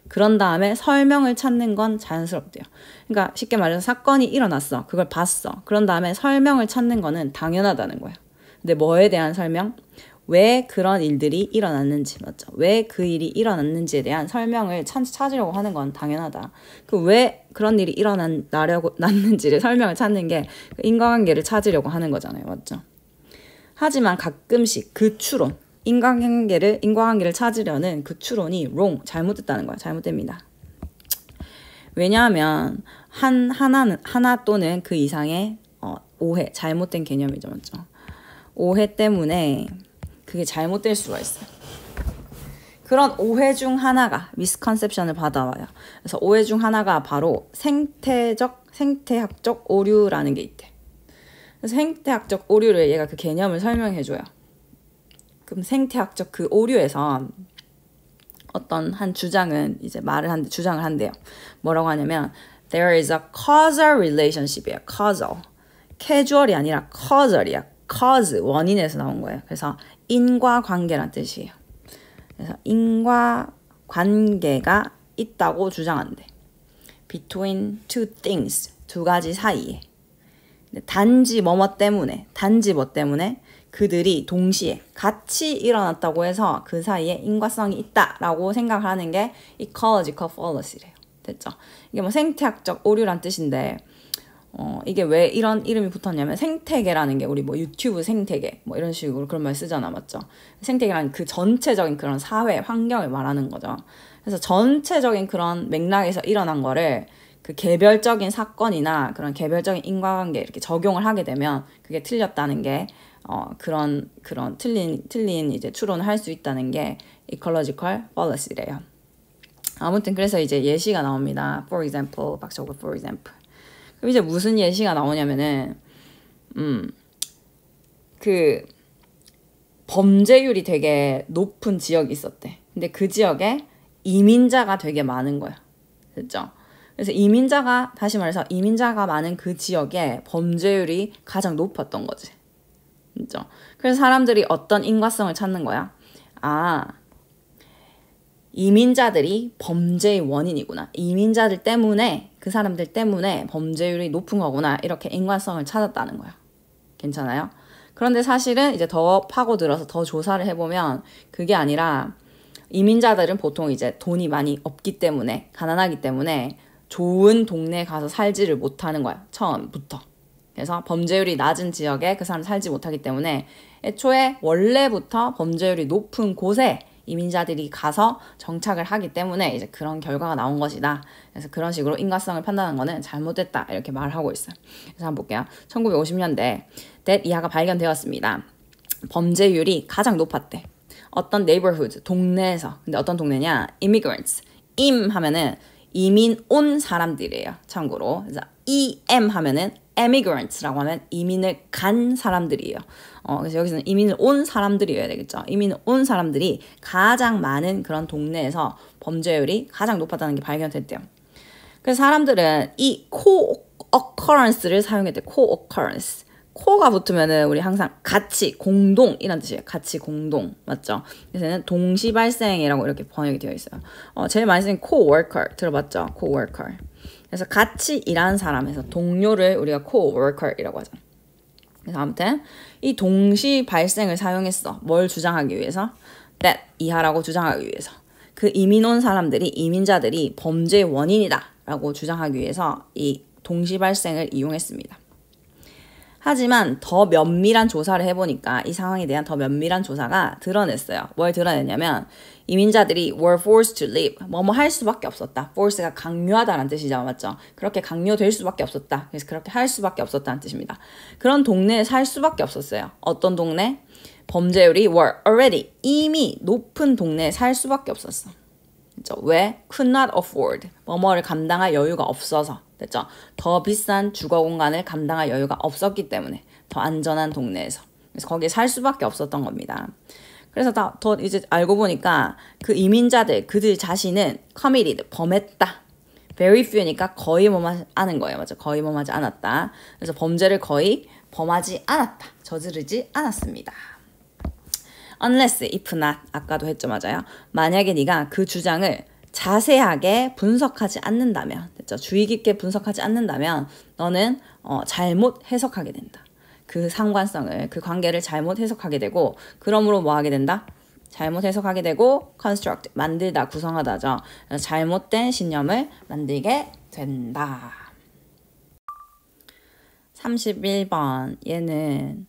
그런 다음에 설명을 찾는 건 자연스럽대요. 그러니까 쉽게 말해서 사건이 일어났어. 그걸 봤어. 그런 다음에 설명을 찾는 거는 당연하다는 거야. 근데 뭐에 대한 설명? 왜 그런 일들이 일어났는지, 맞죠? 왜 그 일이 일어났는지에 대한 설명을 찾으려고 하는 건 당연하다. 그 왜 그런 일이 났는지를 설명을 찾는 게 인과관계를 찾으려고 하는 거잖아요. 맞죠? 하지만 가끔씩 그 추론, 인과관계를 찾으려는 그 추론이 wrong, 잘못됐다는 거야. 잘못됩니다. 왜냐하면 하나 또는 그 이상의 오해, 잘못된 개념이죠. 맞죠? 오해 때문에 그게 잘못될 수가 있어요. 그런 오해 중 하나가 misconception을 받아와요. 그래서 오해 중 하나가 바로 생태학적 오류라는 게 있대. 그래서 생태학적 오류를 얘가 그 개념을 설명해줘요. 그럼 생태학적 그 오류에서 어떤 한 주장은 이제 주장을 한대요. 뭐라고 하냐면 there is a causal relationship이에요. causal. casual이 아니라 causal이야. cause, 원인에서 나온 거예요. 그래서 인과관계란 뜻이에요. 그래서 인과관계가 있다고 주장한대. between two things, 두 가지 사이에. 단지 뭐뭐 때문에, 단지 뭐 때문에 그들이 동시에 같이 일어났다고 해서 그 사이에 인과성이 있다라고 생각하는 게 ecological fallacy래요. 됐죠? 이게 뭐 생태학적 오류란 뜻인데 이게 왜 이런 이름이 붙었냐면 생태계라는 게 우리 뭐 유튜브 생태계 뭐 이런 식으로 그런 말 쓰잖아, 맞죠? 생태계라는 그 전체적인 그런 사회 환경을 말하는 거죠. 그래서 전체적인 그런 맥락에서 일어난 거를 그 개별적인 사건이나 그런 개별적인 인과관계 이렇게 적용을 하게 되면 그게 틀렸다는 게 그런 틀린 이제 추론을 할 수 있다는 게 ecological fallacy래요. 아무튼 그래서 이제 예시가 나옵니다. For example, 박적으로 for example. 그럼 이제 무슨 예시가 나오냐면은 그 범죄율이 되게 높은 지역이 있었대. 근데 그 지역에 이민자가 되게 많은 거야. 됐죠? 그래서 다시 말해서 이민자가 많은 그 지역에 범죄율이 가장 높았던 거지. 그죠? 그래서 사람들이 어떤 인과성을 찾는 거야? 이민자들이 범죄의 원인이구나. 이민자들 때문에, 그 사람들 때문에 범죄율이 높은 거구나. 이렇게 인과성을 찾았다는 거야. 괜찮아요? 그런데 사실은 이제 더 파고들어서 더 조사를 해보면 그게 아니라 이민자들은 보통 이제 돈이 많이 없기 때문에, 가난하기 때문에 좋은 동네에 가서 살지를 못하는 거야. 처음부터. 그래서 범죄율이 낮은 지역에 그 사람 살지 못하기 때문에 애초에 원래부터 범죄율이 높은 곳에 이민자들이 가서 정착을 하기 때문에 이제 그런 결과가 나온 것이다. 그래서 그런 식으로 인과성을 판단하는 거는 잘못됐다. 이렇게 말을 하고 있어요. 그래서 한번 볼게요. 1950년대 that 이하가 발견되었습니다. 범죄율이 가장 높았대. 어떤 neighborhood, 동네에서. 근데 어떤 동네냐? immigrants. 임 하면은 이민 온 사람들이에요. 참고로. 그래서 EM 하면은 emigrant라고 하면 이민을 간 사람들이에요. 그래서 여기서는 이민을 온 사람들이어야 되겠죠. 이민을 온 사람들이 가장 많은 그런 동네에서 범죄율이 가장 높았다는 게 발견됐대요. 그래서 사람들은 이 co-occurrence를 사용했대요. co-occurrence. 코가 붙으면은 우리 항상 같이, 공동 이란 뜻이에요. 같이, 공동. 맞죠? 그래서는 동시 발생이라고 이렇게 번역이 되어 있어요. 제일 많이 쓰는 co-worker 들어봤죠? co-worker. 그래서 같이 일하는 사람에서 동료를 우리가 co-worker이라고 하죠. 그래서 아무튼 이 동시 발생을 사용했어. 뭘 주장하기 위해서? that 이하라고 주장하기 위해서. 그 이민 온 사람들이, 이민자들이 범죄의 원인이다 라고 주장하기 위해서 이 동시 발생을 이용했습니다. 하지만 더 면밀한 조사를 해보니까 이 상황에 대한 더 면밀한 조사가 드러냈어요. 뭘 드러냈냐면 이민자들이 were forced to leave. 뭐뭐 할 수밖에 없었다. force가 강요하다라는 뜻이죠. 맞죠? 그렇게 강요될 수밖에 없었다. 그래서 그렇게 할 수밖에 없었다는 뜻입니다. 그런 동네에 살 수밖에 없었어요. 어떤 동네? 범죄율이 were already 이미 높은 동네에 살 수밖에 없었어. 그렇죠? 왜? could not afford. 뭐뭐를 감당할 여유가 없어서. 됐죠? 더 비싼 주거 공간을 감당할 여유가 없었기 때문에 더 안전한 동네에서. 그래서 거기에 살 수밖에 없었던 겁니다. 그래서 더 이제 알고 보니까 그 이민자들, 그들 자신은 committed, 범했다. very few니까 거의 범하지 않은 거예요. 맞죠? 거의 범하지 않았다. 그래서 범죄를 거의 범하지 않았다. 저지르지 않았습니다. unless, if not, 아까도 했죠. 맞아요. 만약에 네가 그 주장을 자세하게 분석하지 않는다면, 됐죠? 주의 깊게 분석하지 않는다면 너는 잘못 해석하게 된다. 그 상관성을, 그 관계를 잘못 해석하게 되고, 그러므로 뭐 하게 된다? 잘못 해석하게 되고 construct, 만들다, 구성하다죠. 잘못된 신념을 만들게 된다. 31번 얘는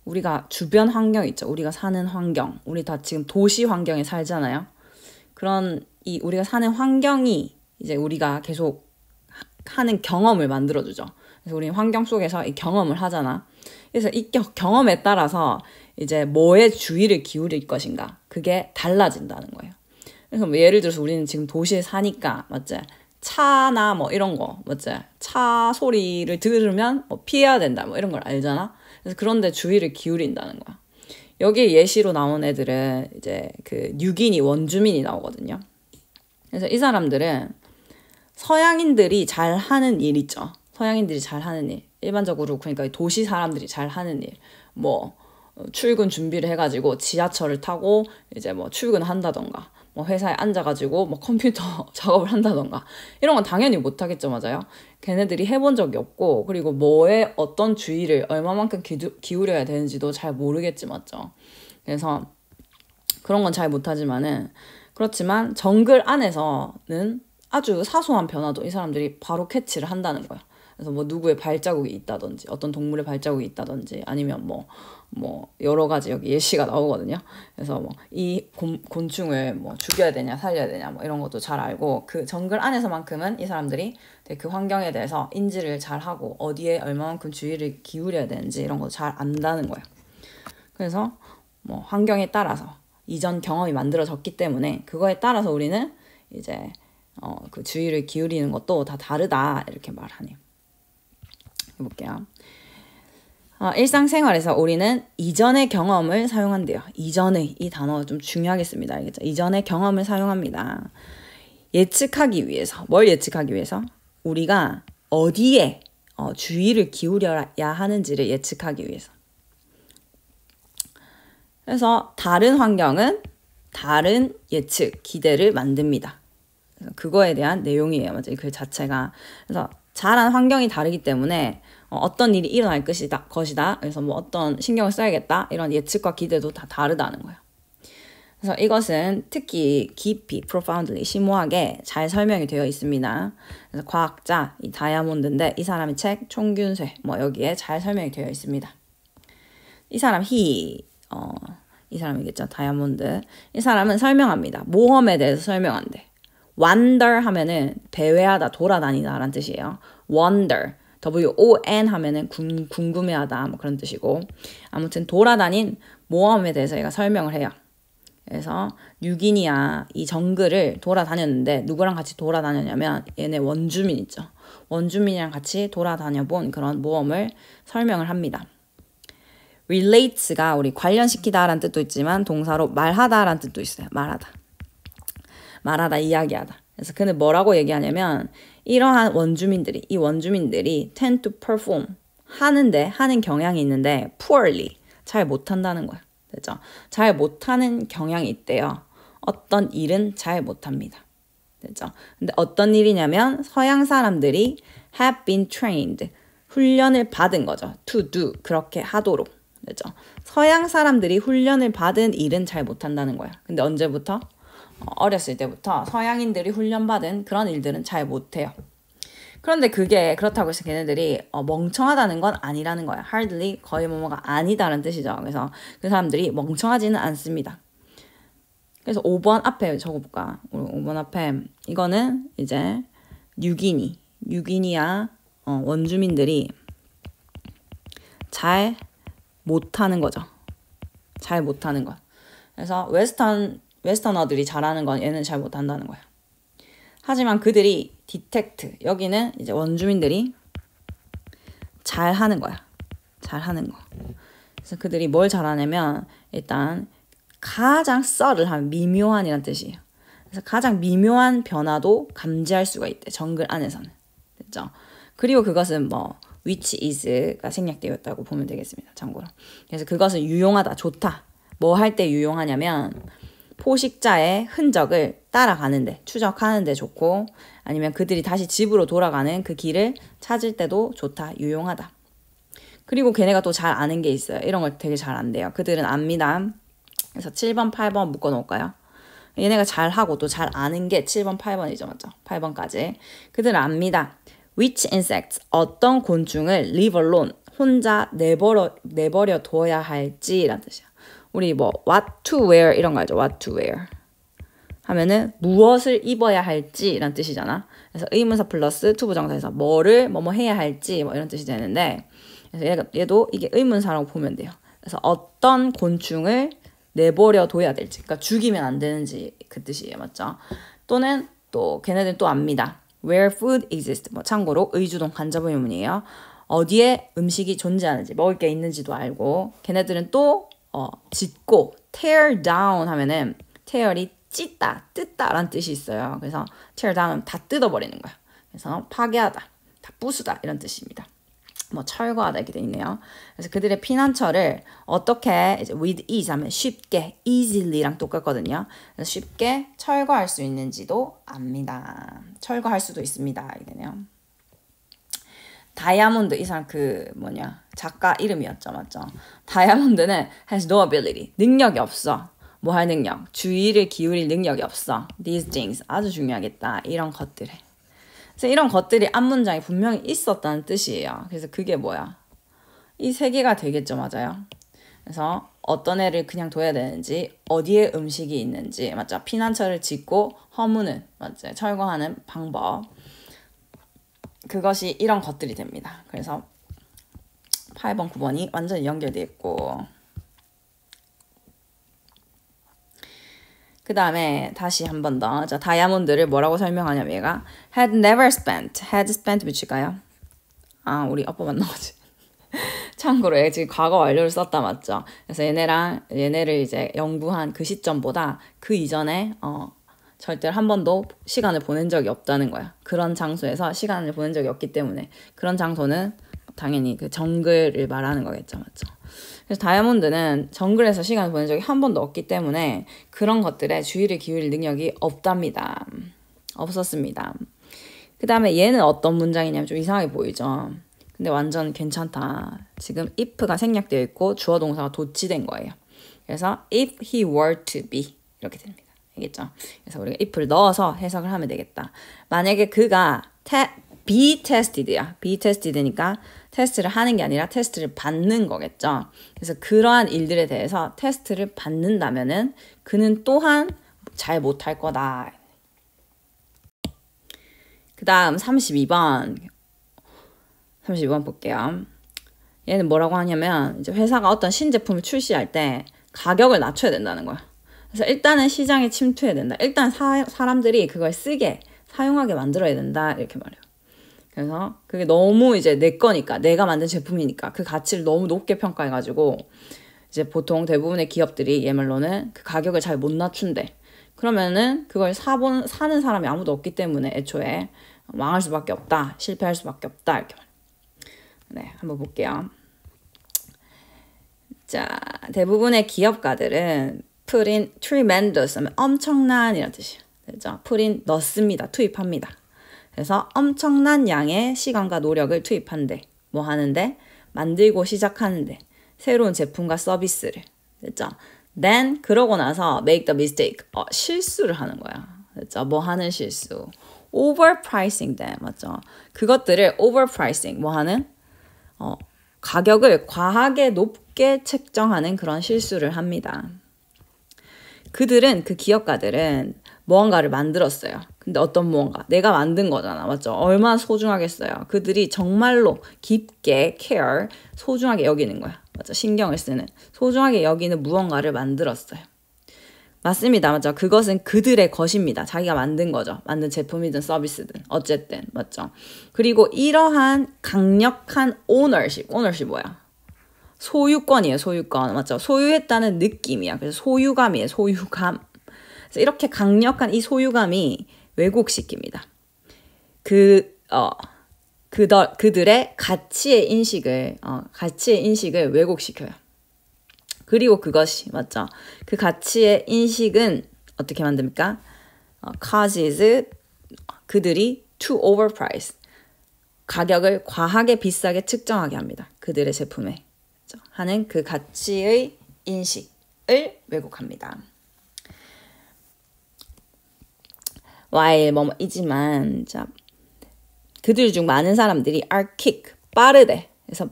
우리가 주변 환경 있죠. 우리가 사는 환경. 우리 다 지금 도시 환경에 살잖아요. 그런 우리가 사는 환경이 이제 우리가 계속 하는 경험을 만들어주죠. 그래서 우리 환경 속에서 이 경험을 하잖아. 그래서 이 경험에 따라서 이제 뭐에 주의를 기울일 것인가. 그게 달라진다는 거예요. 그래서 뭐 예를 들어서 우리는 지금 도시에 사니까, 맞지? 차나 뭐 이런 거, 맞지? 차 소리를 들으면 뭐 피해야 된다, 뭐 이런 걸 알잖아. 그래서 그런데 주의를 기울인다는 거야. 여기 예시로 나온 애들은 이제 그 뉴기니 원주민이 나오거든요. 그래서 이 사람들은 서양인들이 잘 하는 일 있죠. 서양인들이 잘 하는 일. 일반적으로 그러니까 도시 사람들이 잘 하는 일. 뭐 출근 준비를 해가지고 지하철을 타고 이제 뭐 출근한다던가 뭐 회사에 앉아가지고 뭐 컴퓨터 작업을 한다던가 이런 건 당연히 못하겠죠. 맞아요. 걔네들이 해본 적이 없고 그리고 뭐에 어떤 주의를 얼마만큼 기울여야 되는지도 잘 모르겠지. 맞죠. 그래서 그런 건 잘 못하지만은 그렇지만 정글 안에서는 아주 사소한 변화도 이 사람들이 바로 캐치를 한다는 거야. 그래서 뭐 누구의 발자국이 있다든지 어떤 동물의 발자국이 있다든지 아니면 뭐 여러 가지 여기 예시가 나오거든요. 그래서 뭐 이 곤충을 뭐 죽여야 되냐 살려야 되냐 뭐 이런 것도 잘 알고 그 정글 안에서만큼은 이 사람들이 그 환경에 대해서 인지를 잘 하고 어디에 얼마만큼 주의를 기울여야 되는지 이런 거 잘 안다는 거예요. 그래서 뭐 환경에 따라서 이전 경험이 만들어졌기 때문에 그거에 따라서 우리는 이제 그 주의를 기울이는 것도 다 다르다 이렇게 말하네요. 해볼게요. 일상생활에서 우리는 이전의 경험을 사용한대요. 이전의 이 단어 좀 중요하겠습니다. 알겠죠? 이전의 경험을 사용합니다. 예측하기 위해서 뭘 예측하기 위해서 우리가 어디에 주의를 기울여야 하는지를 예측하기 위해서. 그래서 다른 환경은 다른 예측, 기대를 만듭니다. 그거에 대한 내용이에요. 맞아요. 그 자체가. 그래서 자란 환경이 다르기 때문에 어떤 일이 일어날 것이다. 그래서 뭐 어떤 신경을 써야겠다. 이런 예측과 기대도 다 다르다는 거예요. 그래서 이것은 특히 깊이, profoundly, 심오하게 잘 설명이 되어 있습니다. 그래서 과학자, 이 다이아몬드인데 이 사람의 책 총균쇠, 뭐 여기에 잘 설명이 되어 있습니다. 이 사람 이 사람이겠죠. 다이아몬드. 이 사람은 설명합니다. 모험에 대해서 설명한대. wander 하면은 배회하다, 돌아다니다 라는 뜻이에요. wonder, W-O-N 하면은 궁금해하다 뭐 그런 뜻이고 아무튼 돌아다닌 모험에 대해서 얘가 설명을 해요. 그래서 뉴기니아 이 정글을 돌아다녔는데 누구랑 같이 돌아다녔냐면 얘네 원주민 있죠. 원주민이랑 같이 돌아다녀 본 그런 모험을 설명을 합니다. relates가 우리 관련시키다 라는 뜻도 있지만 동사로 말하다 라는 뜻도 있어요. 말하다, 이야기하다. 그래서 그는 뭐라고 얘기하냐면 이러한 이 원주민들이 tend to perform 하는 경향이 있는데 poorly 잘 못한다는 거야. 됐죠? 잘 못하는 경향이 있대요. 어떤 일은 잘 못합니다. 됐죠? 근데 어떤 일이냐면 서양 사람들이 have been trained 훈련을 받은 거죠. to do 그렇게 하도록. 됐죠? 서양 사람들이 훈련을 받은 일은 잘 못한다는 거야. 근데 언제부터? 어렸을 때부터 서양인들이 훈련받은 그런 일들은 잘 못해요. 그런데 그게 그렇다고 해서 걔네들이 멍청하다는 건 아니라는 거야. hardly 거의 뭐뭐가 아니다라는 뜻이죠. 그래서 그 사람들이 멍청하지는 않습니다. 그래서 5번 앞에 적어볼까? 5번 앞에 이거는 이제 뉴기니아 원주민들이 잘 못하는 거죠. 잘 못하는 것. 그래서 웨스터너들이 잘하는 건 얘는 잘 못한다는 거야. 하지만 그들이 detect, 여기는 이제 원주민들이 잘하는 거야. 잘하는 거. 그래서 그들이 뭘 잘하냐면 일단 가장 subtle한 미묘한이란 뜻이에요. 그래서 가장 미묘한 변화도 감지할 수가 있대. 정글 안에서는. 됐죠? 그리고 그것은 뭐 which is가 생략되어 있다고 보면 되겠습니다. 참고로. 그래서 그것은 유용하다, 좋다. 뭐 할 때 유용하냐면 포식자의 흔적을 따라가는데, 추적하는데 좋고 아니면 그들이 다시 집으로 돌아가는 그 길을 찾을 때도 좋다, 유용하다. 그리고 걔네가 또 잘 아는 게 있어요. 이런 걸 되게 잘 안대요. 그들은 압니다. 그래서 7번, 8번 묶어놓을까요? 얘네가 잘하고 또 잘 아는 게 7번, 8번이죠. 맞죠? 8번까지. 그들은 압니다. Which insects, 어떤 곤충을 leave alone, 혼자 내버려 둬야 할지라는 뜻이야. 우리 뭐 what to wear 이런 거 알죠? what to wear 하면은 무엇을 입어야 할지라는 뜻이잖아. 그래서 의문사 플러스 투부정사에서 뭐를 뭐뭐 해야 할지 뭐 이런 뜻이 되는데 그래서 얘도 이게 의문사라고 보면 돼요. 그래서 어떤 곤충을 내버려 둬야 될지, 그러니까 죽이면 안 되는지 그 뜻이에요. 맞죠? 또는 또 걔네들은 또 압니다. Where food exists. 뭐 참고로 의주동 간접 의문이에요. 어디에 음식이 존재하는지, 먹을 게 있는지도 알고 걔네들은 또 짓고 tear down 하면은 tear이 찢다, 뜯다 라는 뜻이 있어요. 그래서 tear down 다 뜯어버리는 거야. 그래서 파괴하다, 다 부수다 이런 뜻입니다. 뭐 철거하다 이렇게 돼 있네요. 그래서 그들의 피난처를 어떻게 이제 with ease 하면 쉽게 easily랑 똑같거든요. 그래서 쉽게 철거할 수 있는지도 압니다. 철거할 수도 있습니다. 이렇게 되네요. 다이아몬드 이 사람 그 뭐냐 작가 이름이었죠, 맞죠? 다이아몬드는 has no ability 능력이 없어. 뭐 할 능력? 주의를 기울일 능력이 없어. These things 아주 중요하겠다. 이런 것들에. 그래서 이런 것들이 앞문장에 분명히 있었다는 뜻이에요. 그래서 그게 뭐야? 이 세 개가 되겠죠, 맞아요? 그래서 어떤 애를 그냥 둬야 되는지, 어디에 음식이 있는지, 맞죠? 피난처를 짓고 허무는, 맞죠? 철거하는 방법. 그것이 이런 것들이 됩니다. 그래서 8번, 9번이 완전히 연결되어 있고 그 다음에 다시 한 번 더. 자, 다이아몬드를 뭐라고 설명하냐면 얘가 had never spent. had spent 붙일까요? 아, 우리 아빠만 나오지. 참고로 얘 지금 과거 완료를 썼다, 맞죠? 그래서 얘네를 이제 연구한 그 시점보다 그 이전에 절대로 한 번도 시간을 보낸 적이 없다는 거야. 그런 장소에서 시간을 보낸 적이 없기 때문에 그런 장소는 당연히 그 정글을 말하는 거겠죠, 맞죠? 그래서 다이아몬드는 정글에서 시간을 보낸 적이 한 번도 없기 때문에 그런 것들에 주의를 기울일 능력이 없답니다. 없었습니다. 그 다음에 얘는 어떤 문장이냐면 좀 이상하게 보이죠? 근데 완전 괜찮다. 지금 if가 생략되어 있고 주어 동사가 도치된 거예요. 그래서 if he were to be 이렇게 됩니다. 알겠죠? 그래서 우리가 if를 넣어서 해석을 하면 되겠다. 만약에 그가 be tested야. be tested니까 테스트를 하는 게 아니라 테스트를 받는 거겠죠. 그래서 그러한 일들에 대해서 테스트를 받는다면은 그는 또한 잘 못할 거다. 그 다음 32번 볼게요. 얘는 뭐라고 하냐면 이제 회사가 어떤 신제품을 출시할 때 가격을 낮춰야 된다는 거야. 그래서 일단은 시장에 침투해야 된다. 일단 사람들이 그걸 사용하게 만들어야 된다. 이렇게 말해요. 그래서 그게 너무 이제 내 거니까, 내가 만든 제품이니까 그 가치를 너무 높게 평가해가지고 이제 보통 대부분의 기업들이 얘 말로는 그 가격을 잘 못 낮춘대. 그러면은 그걸 사는 사람이 아무도 없기 때문에 애초에 망할 수밖에 없다. 실패할 수밖에 없다. 이렇게 말해요. 네, 한번 볼게요. 자, 대부분의 기업가들은 put in tremendous 하면 엄청난 이런 뜻이에요. 그렇죠? put in 넣습니다. 투입합니다. 그래서 엄청난 양의 시간과 노력을 투입한대. 뭐 하는데? 만들고 시작하는데. 새로운 제품과 서비스를. 됐죠? Then 그러고 나서 make the mistake. 실수를 하는 거야. 됐죠? 뭐 하는 실수? overpricing them. 맞죠? 그것들을 overpricing. 뭐 하는? 가격을 과하게 높게 책정하는 그런 실수를 합니다. 그 기업가들은 무언가를 만들었어요. 근데 어떤 무언가? 내가 만든 거잖아. 맞죠? 얼마나 소중하겠어요. 그들이 정말로 깊게 care, 소중하게 여기는 거야. 맞죠? 신경을 쓰는. 소중하게 여기는 무언가를 만들었어요. 맞습니다. 맞죠? 그것은 그들의 것입니다. 자기가 만든 거죠. 만든 제품이든 서비스든 어쨌든. 맞죠? 그리고 이러한 강력한 ownership 뭐야? 소유권이에요. 소유권. 맞죠? 소유했다는 느낌이야. 그래서 소유감이에요. 소유감. 그래서 이렇게 강력한 이 소유감이 왜곡시킵니다. 그들의 가치의 인식을 왜곡시켜요. 그리고 그것이 맞죠? 그 가치의 인식은 어떻게 만듭니까? causes 그들이 to overprice 가격을 과하게 비싸게 측정하게 합니다. 그들의 제품에 하는 그 가치의 인식을 왜곡합니다. while 뭐이지만 자 그들 중 많은 사람들이 are quick 빠르대. 그래서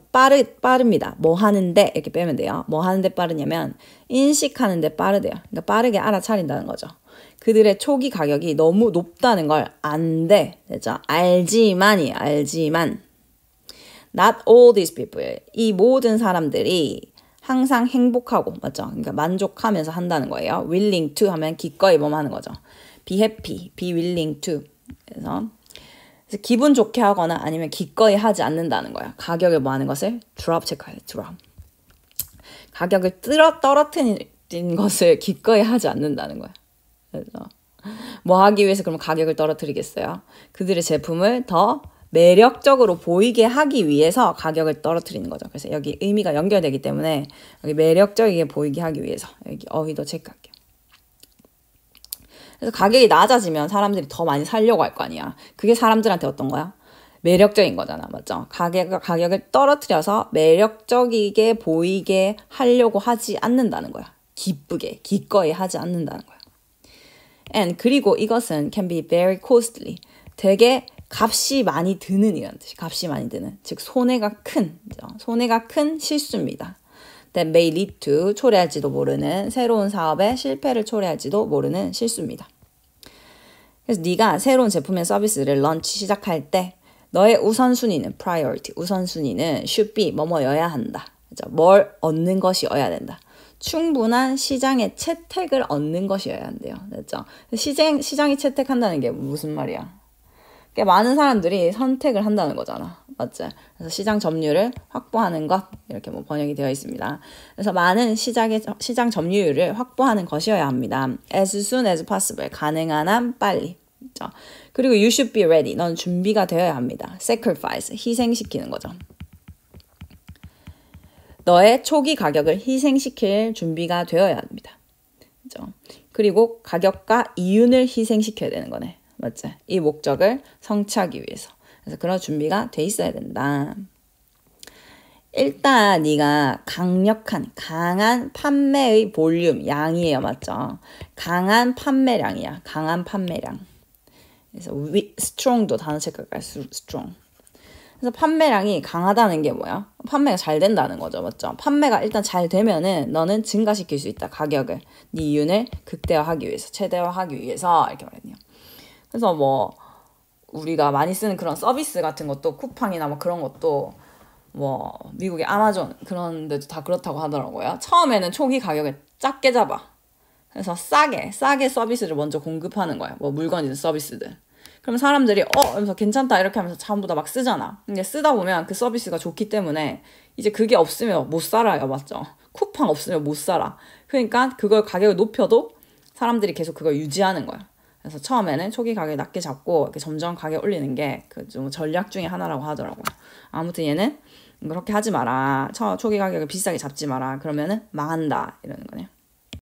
빠릅니다. 뭐 하는데 이렇게 빼면 돼요. 뭐 하는데 빠르냐면 인식하는데 빠르대요. 그러니까 빠르게 알아차린다는 거죠. 그들의 초기 가격이 너무 높다는 걸 안돼. 됐죠? 알지만 not all these people 이 모든 사람들이 항상 행복하고 맞죠? 그러니까 만족하면서 한다는 거예요. willing to 하면 기꺼이 뭐뭐 하는 거죠. be happy, be willing to 그래서 기분 좋게 하거나 아니면 기꺼이 하지 않는다는 거야. 가격을 뭐 하는 것을? drop 체크해요. drop. 가격을 떨어뜨린 것을 기꺼이 하지 않는다는 거야. 그래서 뭐 하기 위해서 그럼 가격을 떨어뜨리겠어요? 그들의 제품을 더 매력적으로 보이게 하기 위해서 가격을 떨어뜨리는 거죠. 그래서 여기 의미가 연결되기 때문에 여기 매력적이게 보이게 하기 위해서 여기 어휘도 체크할게요. 그래서 가격이 낮아지면 사람들이 더 많이 사려고 할 거 아니야. 그게 사람들한테 어떤 거야? 매력적인 거잖아. 맞죠? 가격을 떨어뜨려서 매력적이게 보이게 하려고 하지 않는다는 거야. 기쁘게, 기꺼이 하지 않는다는 거야. And 그리고 이것은 can be very costly. 되게 값이 많이 드는 이라는 뜻이 값이 많이 드는. 즉 손해가 큰 실수입니다. That may lead to 초래할지도 모르는 새로운 사업의 실패를 초래할지도 모르는 실수입니다. 그래서 네가 새로운 제품의 서비스를 런치 시작할 때 너의 우선순위는 priority, 우선순위는 should be 뭐뭐여야 한다. 그렇죠? 뭘 얻는 것이어야 된다. 충분한 시장의 채택을 얻는 것이어야 한대요. 그렇죠? 시장이 채택한다는 게 무슨 말이야? 꽤 많은 사람들이 선택을 한다는 거잖아. 맞지? 그래서 시장 점유율을 확보하는 것 이렇게 뭐 번역이 되어 있습니다. 그래서 많은 시장 점유율을 확보하는 것이어야 합니다. As soon as possible. 가능한 한 빨리. 그렇죠? 그리고 you should be ready. 넌 준비가 되어야 합니다. Sacrifice. 희생시키는 거죠. 너의 초기 가격을 희생시킬 준비가 되어야 합니다. 그렇죠? 그리고 가격과 이윤을 희생시켜야 되는 거네. 맞지? 이 목적을 성취하기 위해서. 그래서 그런 준비가 돼 있어야 된다. 일단 네가 강한 판매의 볼륨, 양이에요. 맞죠? 강한 판매량이야. 강한 판매량. 그래서 strong도 단어 체크할까요? strong. 그래서 판매량이 강하다는 게 뭐야? 판매가 잘 된다는 거죠. 맞죠? 판매가 일단 잘 되면은 너는 증가시킬 수 있다. 가격을. 네 이윤을 극대화하기 위해서, 최대화하기 위해서 이렇게 말했네요. 그래서 뭐 우리가 많이 쓰는 그런 서비스 같은 것도 쿠팡이나 뭐 그런 것도 뭐 미국의 아마존 그런 데도 다 그렇다고 하더라고요. 처음에는 초기 가격을 작게 잡아. 그래서 싸게 서비스를 먼저 공급하는 거야. 뭐 물건이든 서비스든. 그럼 사람들이 이러면서 괜찮다 이렇게 하면서 전부 다 막 쓰잖아. 근데 쓰다 보면 그 서비스가 좋기 때문에 이제 그게 없으면 못 살아요. 맞죠? 쿠팡 없으면 못 살아. 그러니까 그걸 가격을 높여도 사람들이 계속 그걸 유지하는 거야. 그래서 처음에는 초기 가격 낮게 잡고 이렇게 점점 가격 올리는 게 그 좀 전략 중에 하나라고 하더라고요. 아무튼 얘는 그렇게 하지 마라. 초기 가격을 비싸게 잡지 마라. 그러면은 망한다 이러는 거네요.